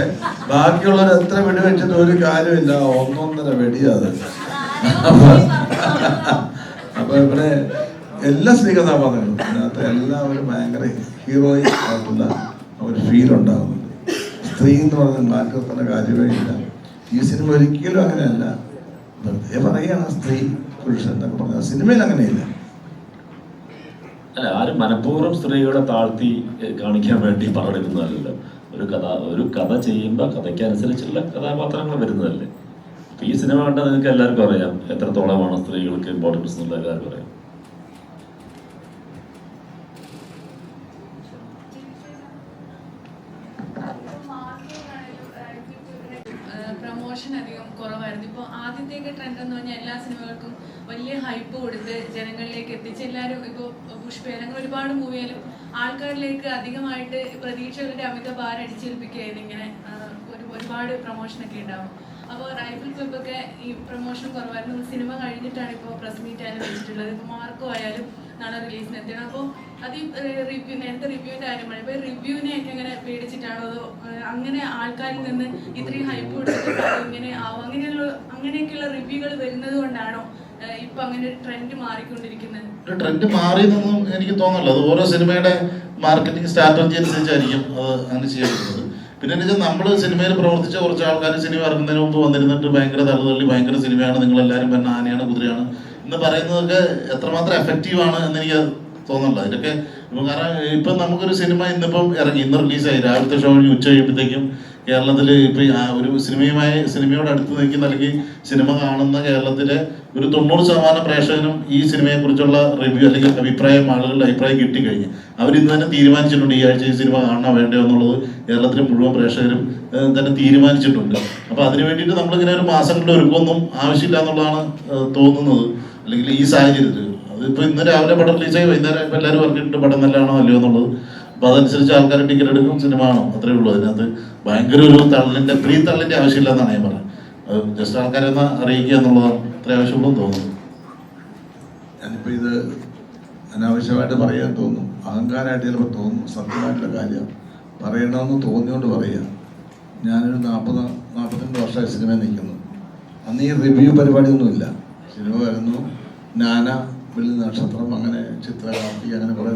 ബാക്കിയുള്ളവർ എത്ര വെടി വെച്ചിട്ട് ഒരു കാര്യമില്ല, 1.5 വെടിയത്. അപ്പൊ ഇവിടെ എല്ലാ സ്ത്രീ കഥാപാത്രങ്ങളും അതിനകത്ത് എല്ലാവരും ഭയങ്കര ഹീറോയിക് ആയിട്ടുള്ള ഒരു ഫീൽ ഉണ്ടാകുന്നുണ്ട്. സ്ത്രീ എന്ന് പറഞ്ഞാൽ മാറ്റി നിർത്തേണ്ട കാര്യമേ ഇല്ല. ഈ സിനിമ ഒരിക്കലും അങ്ങനെയല്ല. വെറുതെ പറയുകയാണ് സ്ത്രീ പുരുഷൻ എന്നൊക്കെ പറഞ്ഞാൽ സിനിമയിൽ അങ്ങനെയില്ല. അല്ല, ആരും മനഃപൂർവ്വം സ്ത്രീകളെ താഴ്ത്തി കാണിക്കാൻ വേണ്ടി പങ്കെടുക്കുന്നതല്ലോ. ഒരു കഥ ചെയ്യുമ്പോൾ കഥയ്ക്കനുസരിച്ചുള്ള കഥാപാത്രങ്ങൾ വരുന്നതല്ലേ. അപ്പോൾ ഈ സിനിമ കണ്ടാൽ നിങ്ങൾക്ക് എല്ലാവർക്കും അറിയാം എത്രത്തോളമാണ് സ്ത്രീകൾക്ക് ഇമ്പോർട്ടൻസ് എന്നുള്ള എല്ലാവർക്കും അറിയാം. പ്രൊമോഷൻ അധികം കുറവായിരുന്നു. ഇപ്പോൾ ആദ്യത്തെയൊക്കെ ട്രെൻഡ് എന്ന് പറഞ്ഞാൽ എല്ലാ സിനിമകൾക്കും വലിയ ഹൈപ്പ് കൊടുത്ത് ജനങ്ങളിലേക്ക് എത്തിച്ച് എല്ലാവരും ഇപ്പോൾ പുഷ്പ അങ്ങനെ ഒരുപാട് മൂവിയാലും ആൾക്കാരിലേക്ക് അധികമായിട്ട് പ്രതീക്ഷകളുടെ അമിത ഭാരം അടിച്ചേൽപ്പിക്കുകയായിരുന്നു. ഇങ്ങനെ ഒരുപാട് പ്രൊമോഷനൊക്കെ ഉണ്ടാവും. അപ്പോൾ റൈഫിൾ ക്ലബ്ബൊക്കെ ഈ പ്രൊമോഷൻ കുറവായിരുന്നു. സിനിമ കഴിഞ്ഞിട്ടാണ് ഇപ്പോൾ പ്രസ് മീറ്റ് ആയാലും വെച്ചിട്ടുള്ളത്. ഇപ്പോൾ മാർക്കോ ആയാലും നാളെ റിലീസിന് എത്തിയാണ്. അപ്പോൾ അത് റിവ്യൂ നേരത്തെ റിവ്യൂവിൻ്റെ കാര്യമാണ്. ഇപ്പോൾ റിവ്യൂവിനെയൊക്കെ അങ്ങനെ പേടിച്ചിട്ടാണോ അതോ അങ്ങനെ ആൾക്കാരിൽ നിന്ന് ഇത്രയും ഹൈപ്പ് കൊടുത്തിട്ട് ഇങ്ങനെ ആവും അങ്ങനെയൊക്കെയുള്ള റിവ്യൂകൾ വരുന്നത് കൊണ്ടാണോ ഇപ്പൊ അങ്ങനെ ട്രെൻഡ് മാറിക്കൊണ്ടിരിക്കുന്നത്? ട്രെൻഡ് മാറിയെന്നൊന്നും എനിക്ക് തോന്നുന്നില്ല. അത് ഓരോ സിനിമയുടെ മാർക്കറ്റിംഗ് സ്ട്രാറ്റജി അനുസരിച്ചായിരിക്കും അത് അങ്ങനെ ചെയ്യപ്പെടുന്നത്. പിന്നെ എന്ന് വെച്ചാൽ നമ്മൾ സിനിമയിൽ പ്രവർത്തിച്ച കുറച്ച് ആൾക്കാർ സിനിമ ഇറങ്ങുന്നതിന് മുമ്പ് വന്നിരുന്നിട്ട് ഭയങ്കര തള്ളുതള്ളി ഭയങ്കര സിനിമയാണ്, നിങ്ങളെല്ലാവരും പറഞ്ഞ ആനയാണ് കുതിരയാണ് എന്ന് പറയുന്നതൊക്കെ എത്രമാത്രം എഫക്റ്റീവാണ് എന്ന് എനിക്ക് തോന്നുന്നില്ല. ഇതിലൊക്കെ ഇപ്പം കാരണം ഇപ്പം നമുക്കൊരു സിനിമ ഇന്നിപ്പം ഇറങ്ങി, ഇന്ന് റിലീസായി, രാവിലത്തെ ഷോ കഴിഞ്ഞ് ഉച്ച കഴിയുമ്പോഴത്തേക്കും കേരളത്തിൽ ഇപ്പം ആ ഒരു സിനിമയോട് അടുത്ത് നിൽക്കുന്ന അല്ലെങ്കിൽ സിനിമ കാണുന്ന കേരളത്തിലെ ഒരു 90% പ്രേക്ഷകനും ഈ സിനിമയെക്കുറിച്ചുള്ള റിവ്യൂ അല്ലെങ്കിൽ ആളുകളുടെ അഭിപ്രായം കിട്ടിക്കഴിഞ്ഞ് അവരിന്ന് തന്നെ തീരുമാനിച്ചിട്ടുണ്ട് ഈ ആഴ്ച ഈ സിനിമ കാണണോ വേണ്ടയോ എന്നുള്ളത് കേരളത്തിലെ മുഴുവൻ പ്രേക്ഷകരും തന്നെ തീരുമാനിച്ചിട്ടുണ്ട്. അപ്പോൾ അതിന് വേണ്ടിയിട്ട് നമ്മളിങ്ങനെ ഒരു മാസങ്ങളുടെ ഒരുക്കമൊന്നും ആവശ്യമില്ല എന്നുള്ളതാണ് തോന്നുന്നത്. അല്ലെങ്കിൽ ഈ സാഹചര്യത്തിൽ അതിപ്പോൾ ഇന്ന് രാവിലെ പടം റിലീസായി വൈകുന്നേരം ഇപ്പോൾ എല്ലാവരും പറഞ്ഞിട്ടുണ്ട് പടം നല്ലതാണോ അല്ലയോ എന്നുള്ളത്. അപ്പോൾ അതനുസരിച്ച് ആൾക്കാർ ടിക്കറ്റ് എടുക്കും, സിനിമ കാണും, അത്രേ ഉള്ളൂ. അതിനകത്ത് ഭയങ്കര ഒരു പ്രീ തള്ളിൻ്റെ ആവശ്യമില്ല എന്നാണ് ഞാൻ പറയുന്നത്. അത് ജസ്റ്റ് ആൾക്കാരെ ഒന്ന് അറിയിക്കുക എന്നുള്ളതാണ് അത്ര ആവശ്യമുള്ളൂ തോന്നുന്നു. ഞാനിപ്പോൾ ഇത് അനാവശ്യമായിട്ട് പറയാൻ തോന്നും, അഹങ്കാരമായിട്ട് ചിലപ്പോൾ തോന്നും, സത്യമായിട്ടുള്ള കാര്യം പറയണമെന്ന് തോന്നിയോണ്ട് പറയുക. ഞാനൊരു 40-42 വർഷമായി സിനിമയിൽ നിൽക്കുന്നു. അന്ന് ഈ റിവ്യൂ പരിപാടിയൊന്നുമില്ല. സിനിമ വരുന്നു, നാന, വെള്ളി നക്ഷത്രം, അങ്ങനെ ചിത്രകാർത്തി, അങ്ങനെ കുറേ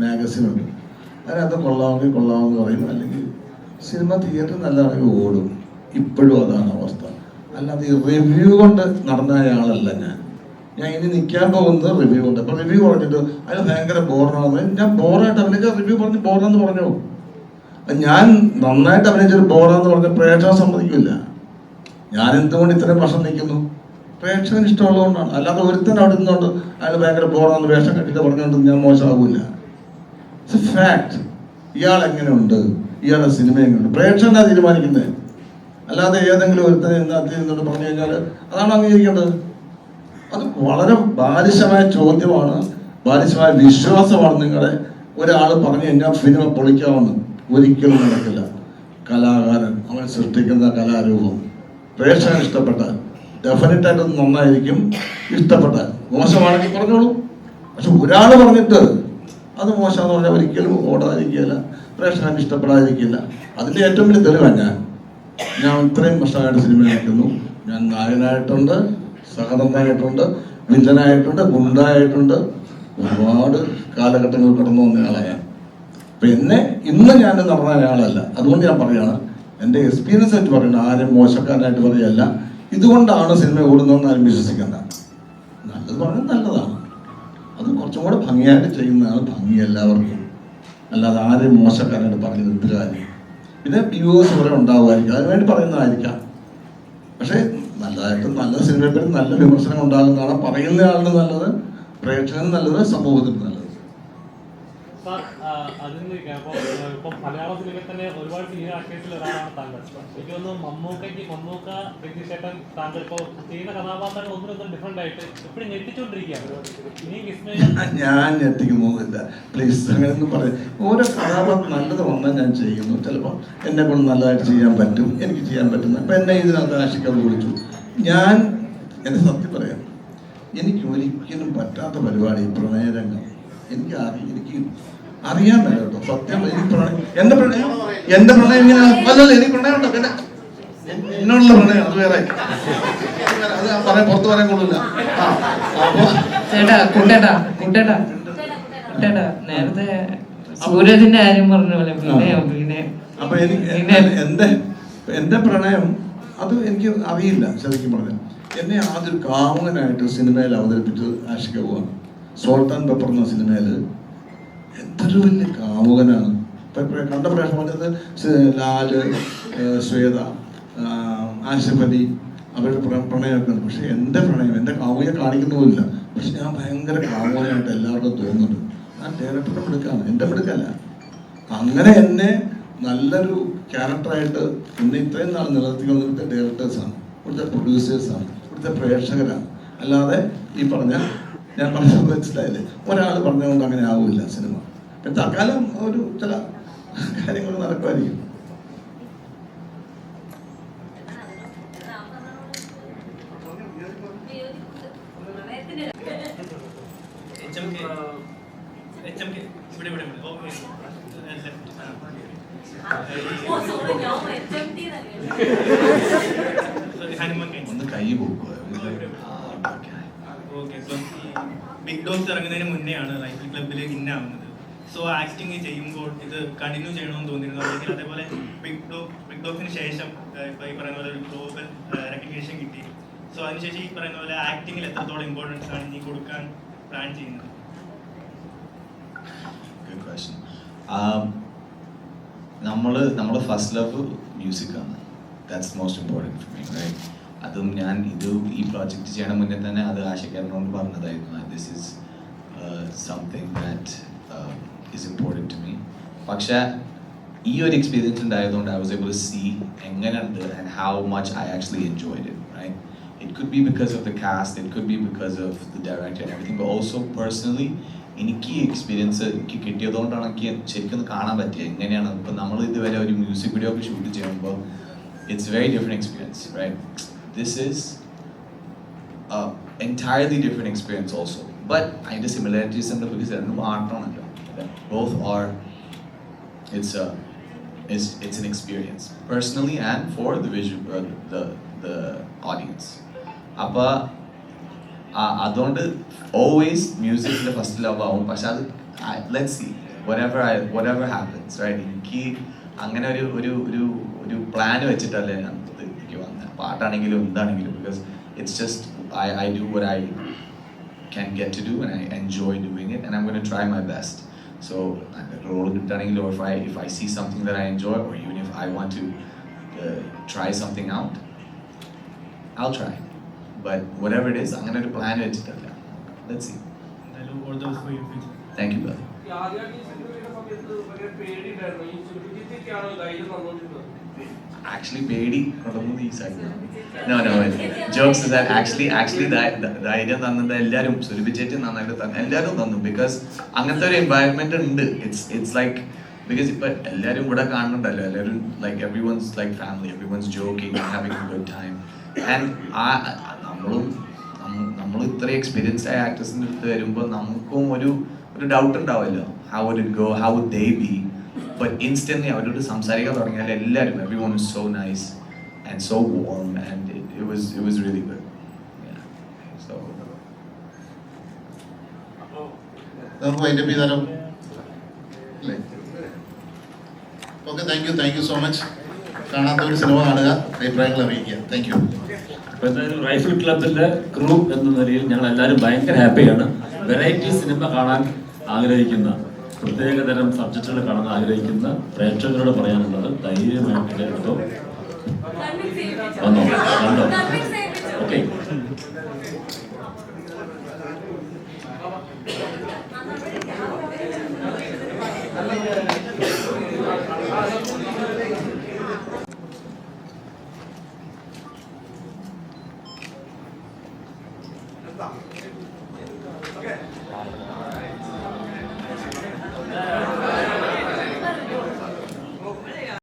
മാഗസിനുണ്ട്. അതിനകത്ത് കൊള്ളാമെന്ന് പറയും, അല്ലെങ്കിൽ സിനിമ തിയേറ്റർ നല്ലതാണെങ്കിൽ ഓടും. ഇപ്പോഴും അതാണ് അവസ്ഥ. അല്ലാതെ ഈ റിവ്യൂ കൊണ്ട് നടന്ന ആളല്ല ഞാൻ ഇനി നിൽക്കാൻ പോകുന്നത് റിവ്യൂ കൊണ്ട്. അപ്പോൾ റിവ്യൂ പറഞ്ഞിട്ട് അത് ഭയങ്കര ബോറാണെന്ന് ഞാൻ ബോറായിട്ട് അഭിനയിച്ച റിവ്യൂ പറഞ്ഞ് ബോറാന്ന് പറഞ്ഞോ. ഞാൻ നന്നായിട്ട് അഭിനയിച്ചൊരു ബോറാന്ന് പറഞ്ഞ പ്രേക്ഷകൻ സമ്മതിക്കില്ല. ഞാൻ എന്തുകൊണ്ട് ഇത്രയും വർഷം നിൽക്കുന്നു? പ്രേക്ഷകന് ഇഷ്ടമുള്ളതുകൊണ്ടാണ്. അല്ലാതെ ഒരുത്തൻ അവിടെ നിന്നുകൊണ്ട് അയാൾ ഭയങ്കര ബോറാന്ന് വേഷം കെട്ടിട്ട് പറഞ്ഞുകൊണ്ട് ഞാൻ മോശമാകില്ല. It's A fact. ഇയാൾ എങ്ങനെയുണ്ട്, ഇയാളുടെ സിനിമ എങ്ങനെയുണ്ട്, പ്രേക്ഷകനാണ് തീരുമാനിക്കുന്നത്. അല്ലാതെ ഏതെങ്കിലും ഒരുത്തനെ അതിരുന്നോട്ട് പറഞ്ഞു കഴിഞ്ഞാൽ അതാണ് അംഗീകരിക്കേണ്ടത്. അത് വളരെ ബാലിശമായ ചോദ്യമാണ്, ബാലിശമായ വിശ്വാസമാണ്. നിങ്ങളെ ഒരാൾ പറഞ്ഞു കഴിഞ്ഞാൽ സിനിമ പൊളിക്കാമെന്ന് ഒരിക്കലും നടക്കില്ല. കലാകാരൻ അവൻ സൃഷ്ടിക്കുന്ന കലാരൂപം പ്രേക്ഷകൻ ഇഷ്ടപ്പെട്ടാൽ ഡെഫിനറ്റായിട്ട് നന്നായിരിക്കും. ഇഷ്ടപ്പെട്ടാൽ മോശമാണെങ്കിൽ പറഞ്ഞോളൂ. പക്ഷെ ഒരാൾ പറഞ്ഞിട്ട് അത് മോശമെന്ന് പറഞ്ഞാൽ ഒരിക്കലും ഓടാതിരിക്കില്ല, പ്രേക്ഷകൻ ഇഷ്ടപ്പെടാതിരിക്കില്ല. അതിൻ്റെ ഏറ്റവും വലിയ തെളിവാണ് ഞാൻ ഇത്രയും വർഷമായിട്ട് സിനിമ നിൽക്കുന്നു. ഞാൻ നായകനായിട്ടുണ്ട്, സഹനടനായിട്ടുണ്ട്, വില്ലനായിട്ടുണ്ട്, ഗുണ്ടായിട്ടുണ്ട്, ഒരുപാട് കാലഘട്ടങ്ങൾ കടന്നു വന്നയാളാണ്. അപ്പം ഇന്ന് ഞാൻ നടന്ന ആളല്ല. അതുകൊണ്ട് ഞാൻ പറയുകയാണ്, എൻ്റെ എക്സ്പീരിയൻസ് ആയിട്ട് പറയുന്നത്, ആരും മോശക്കാരനായിട്ട് പറയുകയല്ല. ഇതുകൊണ്ടാണ് സിനിമ ഓടുന്നതെന്ന് ആരും വിശ്വസിക്കേണ്ട. നല്ലത് പറഞ്ഞാൽ നല്ലതാണ്, അത് കുറച്ചും കൂടെ ഭംഗിയായിട്ട് ചെയ്യുന്നതാണ് ഭംഗി എല്ലാവർക്കും. അല്ലാതെ ആരും മോശക്കാരനായിട്ട് പറഞ്ഞത് എന്ത് കാര്യം. പിന്നെ വ്യൂവേഴ്സ് കുറെ ഉണ്ടാവുമായിരിക്കും, അതിനുവേണ്ടി പറയുന്നതായിരിക്കാം. പക്ഷേ നല്ലതായിട്ട് നല്ല സിനിമയെപ്പറ്റി നല്ല വിമർശനം ഉണ്ടാകുന്നതാണ് പറയുന്ന ആളിന് നല്ലത്, പ്രേക്ഷകന് നല്ലത്, സമൂഹത്തിന് നല്ലത്. ഇപ്പം മലയാള സിനിമയിൽ തന്നെ ഒരുപാട് സീനിയർ ആക്ടേഴ്സിൽ ഒരാളാണ് താങ്കൾ. എനിക്ക് തോന്നുന്നു മമ്മൂക്ക രഞ്ജിത്തേട്ടൻ താങ്കൾ ഇപ്പോൾ ചെയ്യുന്ന കഥാപാത്രങ്ങൾ ഒന്നിനൊന്നും ഡിഫറെന്റ് ആയിട്ട് എപ്പോഴും ഞെട്ടിച്ചുകൊണ്ടിരിക്കുകയാണ്. ഞാൻ ഞെട്ടിക്കുന്നൊന്നുമില്ല, പ്ലീസ് അങ്ങനെയൊന്നും പറയും. ഓരോ കഥാപാത്രം നല്ലത് വന്നാൽ ഞാൻ ചെയ്യുന്നു. ചിലപ്പോൾ എന്നെ കൊണ്ട് നല്ലതായിട്ട് ചെയ്യാൻ പറ്റും, എനിക്ക് ചെയ്യാൻ പറ്റുന്ന. അപ്പം എന്നെ ഇതിനകത്ത് ആശിക്കാതെ വിളിച്ചു. ഞാൻ എൻ്റെ സത്യം പറയാം, എനിക്ക് ഒരിക്കലും പറ്റാത്ത പരിപാടി പ്രണയരംഗം. എനിക്ക് അറിയാൻ മേല കേട്ടോ, സത്യം. എന്റെ പ്രണയം ഇങ്ങനെ അല്ലല്ല, എനിക്ക് പ്രണയമുണ്ടോ? പിന്നെ എന്നോടുള്ള പ്രണയം അത് വേറെ, അത് പറയാൻ പുറത്ത് പറയാൻ കൊള്ളില്ല. നേരത്തെ സൂരജിന്റെ കാര്യം പറഞ്ഞ പോലെ പിന്നെ അപ്പൊ എന്റെ പ്രണയം അത് എനിക്ക് അറിയില്ല. ശരിക്കും പറഞ്ഞാൽ എന്നെ ആദ്യം കാമുകനായിട്ട് സിനിമയിൽ അവതരിപ്പിച്ച് ആഷിക പോവാണ്. സോൾട്ട് ആൻഡ് പെപ്പർ എന്ന സിനിമയിൽ എന്തൊരു വലിയ കാമുകനാണ്. കണ്ട പ്രേക്ഷകർ പറഞ്ഞത് ലാല്, ശ്വേത, ആസിഫ് അലി അവരുടെ പ്രണയമൊക്കെ ഉണ്ട്. പക്ഷെ എൻ്റെ പ്രണയം, എൻ്റെ കാമുകയെ കാണിക്കുന്നുമില്ല. പക്ഷെ ഞാൻ ഭയങ്കര കാമുകനായിട്ട് എല്ലാവർക്കും തോന്നുന്നുണ്ട്. ഞാൻ ഡയറക്ടറുടെ മിടുക്കാണ്, എൻ്റെ മിടുക്കല്ല. അങ്ങനെ എന്നെ നല്ലൊരു ക്യാരക്ടറായിട്ട് ഇന്ന് ഇത്രയും നാൾ നിലനിർത്തിക്കൊണ്ടിരുന്ന ഡയറക്ടേഴ്സാണ്, ഇവിടുത്തെ പ്രൊഡ്യൂസേഴ്സാണ്, ഇവിടുത്തെ പ്രേക്ഷകരാണ്. അല്ലാതെ ഈ പറഞ്ഞ ഞാൻ പറഞ്ഞത് മനസ്സിലായില്ലേ, ഒരാൾ പറഞ്ഞുകൊണ്ട് അങ്ങനെ ആവില്ല സിനിമ. തൽക്കാലം ഒരു ചില കാര്യങ്ങൾ നടക്കുമായിരിക്കും. ഒന്ന് കൈ പോകുക. ബിഗ് ഡോഗ്സ് ഇറങ്ങുന്നതിന് മുന്നെയാണ് റൈഫിൾ ക്ലബ്ബിൽ ഇന്നാവുന്നത്. സോ ആക്ടിങ് ചെയ്യുമ്പോൾ ഇത് കണ്ടിന്യൂ ചെയ്യണമെന്ന് തോന്നിയിരുന്നു. അല്ലെങ്കിൽ അതേപോലെ ബിഗ് ഡോഗ്സിന് ശേഷം ഇപ്പോൾ ഈ പറയുന്ന പോലെ ഒരു ഗ്ലോബൽ റെക്കഗ്നേഷൻ കിട്ടി. സോ അതിനുശേഷം ഈ പറയുന്ന പോലെ ആക്ടിങ്ങിൽ എത്രത്തോളം ഇമ്പോർട്ടൻസ് ആണ് ഇനി കൊടുക്കാൻ പ്ലാൻ ചെയ്യുന്നത്? Good question. നമ്മള് ഫസ്റ്റ് ലവ് മ്യൂസിക്കാണ്. That's most important for me, right? അതും ഞാൻ ഈ പ്രോജക്റ്റ് ചെയ്യണ മുന്നേ തന്നെ അത് ആശിക്കാരനോട് പറഞ്ഞതായിരുന്നു. This is something that is important to me. പക്ഷേ ഈ ഒരു എക്സ്പീരിയൻസ് ഉണ്ടായതുകൊണ്ട് I was able to see എങ്ങനെയുണ്ട് and how much I actually enjoyed it, right? It could be because of the cast, it could be because of the director and everything, but also personally എനിക്ക് ഈ experience എനിക്ക് കിട്ടിയതുകൊണ്ടാണ് എനിക്ക് ശരിക്കും കാണാൻ പറ്റിയത് എങ്ങനെയാണ്. ഇപ്പം നമ്മൾ ഇതുവരെ ഒരു മ്യൂസിക് വീഡിയോ ഒക്കെ ഷൂട്ട് ചെയ്യുമ്പോൾ it's very different experience, right? This is entirely different experience also, but അതിൻ്റെ സിമിലാരിറ്റീസ് ഉണ്ട് ബിക്കോസ് രണ്ടും ആർട്ടാണല്ലോ. Both are it's an experience personally and for the visual the audience. അപ്പോൾ അതുകൊണ്ട് ഓൾവേസ് മ്യൂസിക്കിൻ്റെ ഫസ്റ്റ് ലവ് ആവും. പക്ഷെ അത് let's see whatever happens, right? എനിക്ക് അങ്ങനെ ഒരു പ്ലാൻ വെച്ചിട്ടല്ലേ ഞാൻ ഇതിലേക്ക് വന്നത്. പാട്ടാണെങ്കിലും എന്താണെങ്കിലും because it's just I do what I can get to do and I enjoy doing it and I'm going to try my best. So role കിട്ടാണെങ്കിലും or if I see something that I enjoy or even if I want to try something out, I'll try. But whatever it is, അങ്ങനെ ഒരു plan വെച്ചിട്ടല്ല. Let's see. Thank you, brother. Actually, പേടി കൊണ്ടുവന്നത് ഈ side. No, jokes is that actually ധൈര്യം തന്നത് എല്ലാവരും സുരഭിച്ചേറ്റ് നന്നായിട്ട് തന്നെ എല്ലാവരും തന്നു. ബിക്കോസ് അങ്ങനത്തെ ഒരു എൻവയറമെന്റ് ഉണ്ട്. ഇറ്റ്സ് ലൈക്ക് ബിക്കോസ് ഇപ്പൊ എല്ലാവരും ഇവിടെ കാണുന്നുണ്ടല്ലോ, എല്ലാവരും like everyone's like family, everyone's joking and having a good time. And നമ്മൾ ഇത്ര എക്സ്പീരിയൻസ്ഡ് ആയ ആക്ടേഴ്സിൻ്റെ അടുത്ത് വരുമ്പോൾ നമുക്കും ഒരു ഡൗട്ട് ഉണ്ടാവുമല്ലോ, how would it go, how would they be? But instantly അവരോട് സംസാരിക്കാൻ തുടങ്ങിയാൽ എല്ലാവരും everyone is so nice and so warm and it was really good. Yeah. So നമുക്ക് വൈൻഡപ്പ് ചെയ്താലോ? അല്ലേ? Okay, thank you so much. കാണാത്ത ഒരു സിനിമ കാണുക, അഭിപ്രായങ്ങൾ അറിയിക്കുക. Thank you. അപ്പോൾ എന്തായാലും റൈഫിൾ ക്ലബിൻ്റെ ക്രൂ എന്ന നിലയിൽ ഞങ്ങൾ എല്ലാവരും ഭയങ്കര ഹാപ്പിയാണ്. വെറൈറ്റി സിനിമ കാണാൻ ആഗ്രഹിക്കുന്ന, പ്രത്യേകതരം സബ്ജക്റ്റുകൾ കാണാൻ ആഗ്രഹിക്കുന്ന പ്രേക്ഷകരോട് പറയാനുള്ളത് ധൈര്യമായിട്ട് എടുത്തോ, വന്നോ, കണ്ടോ. ഓക്കെ.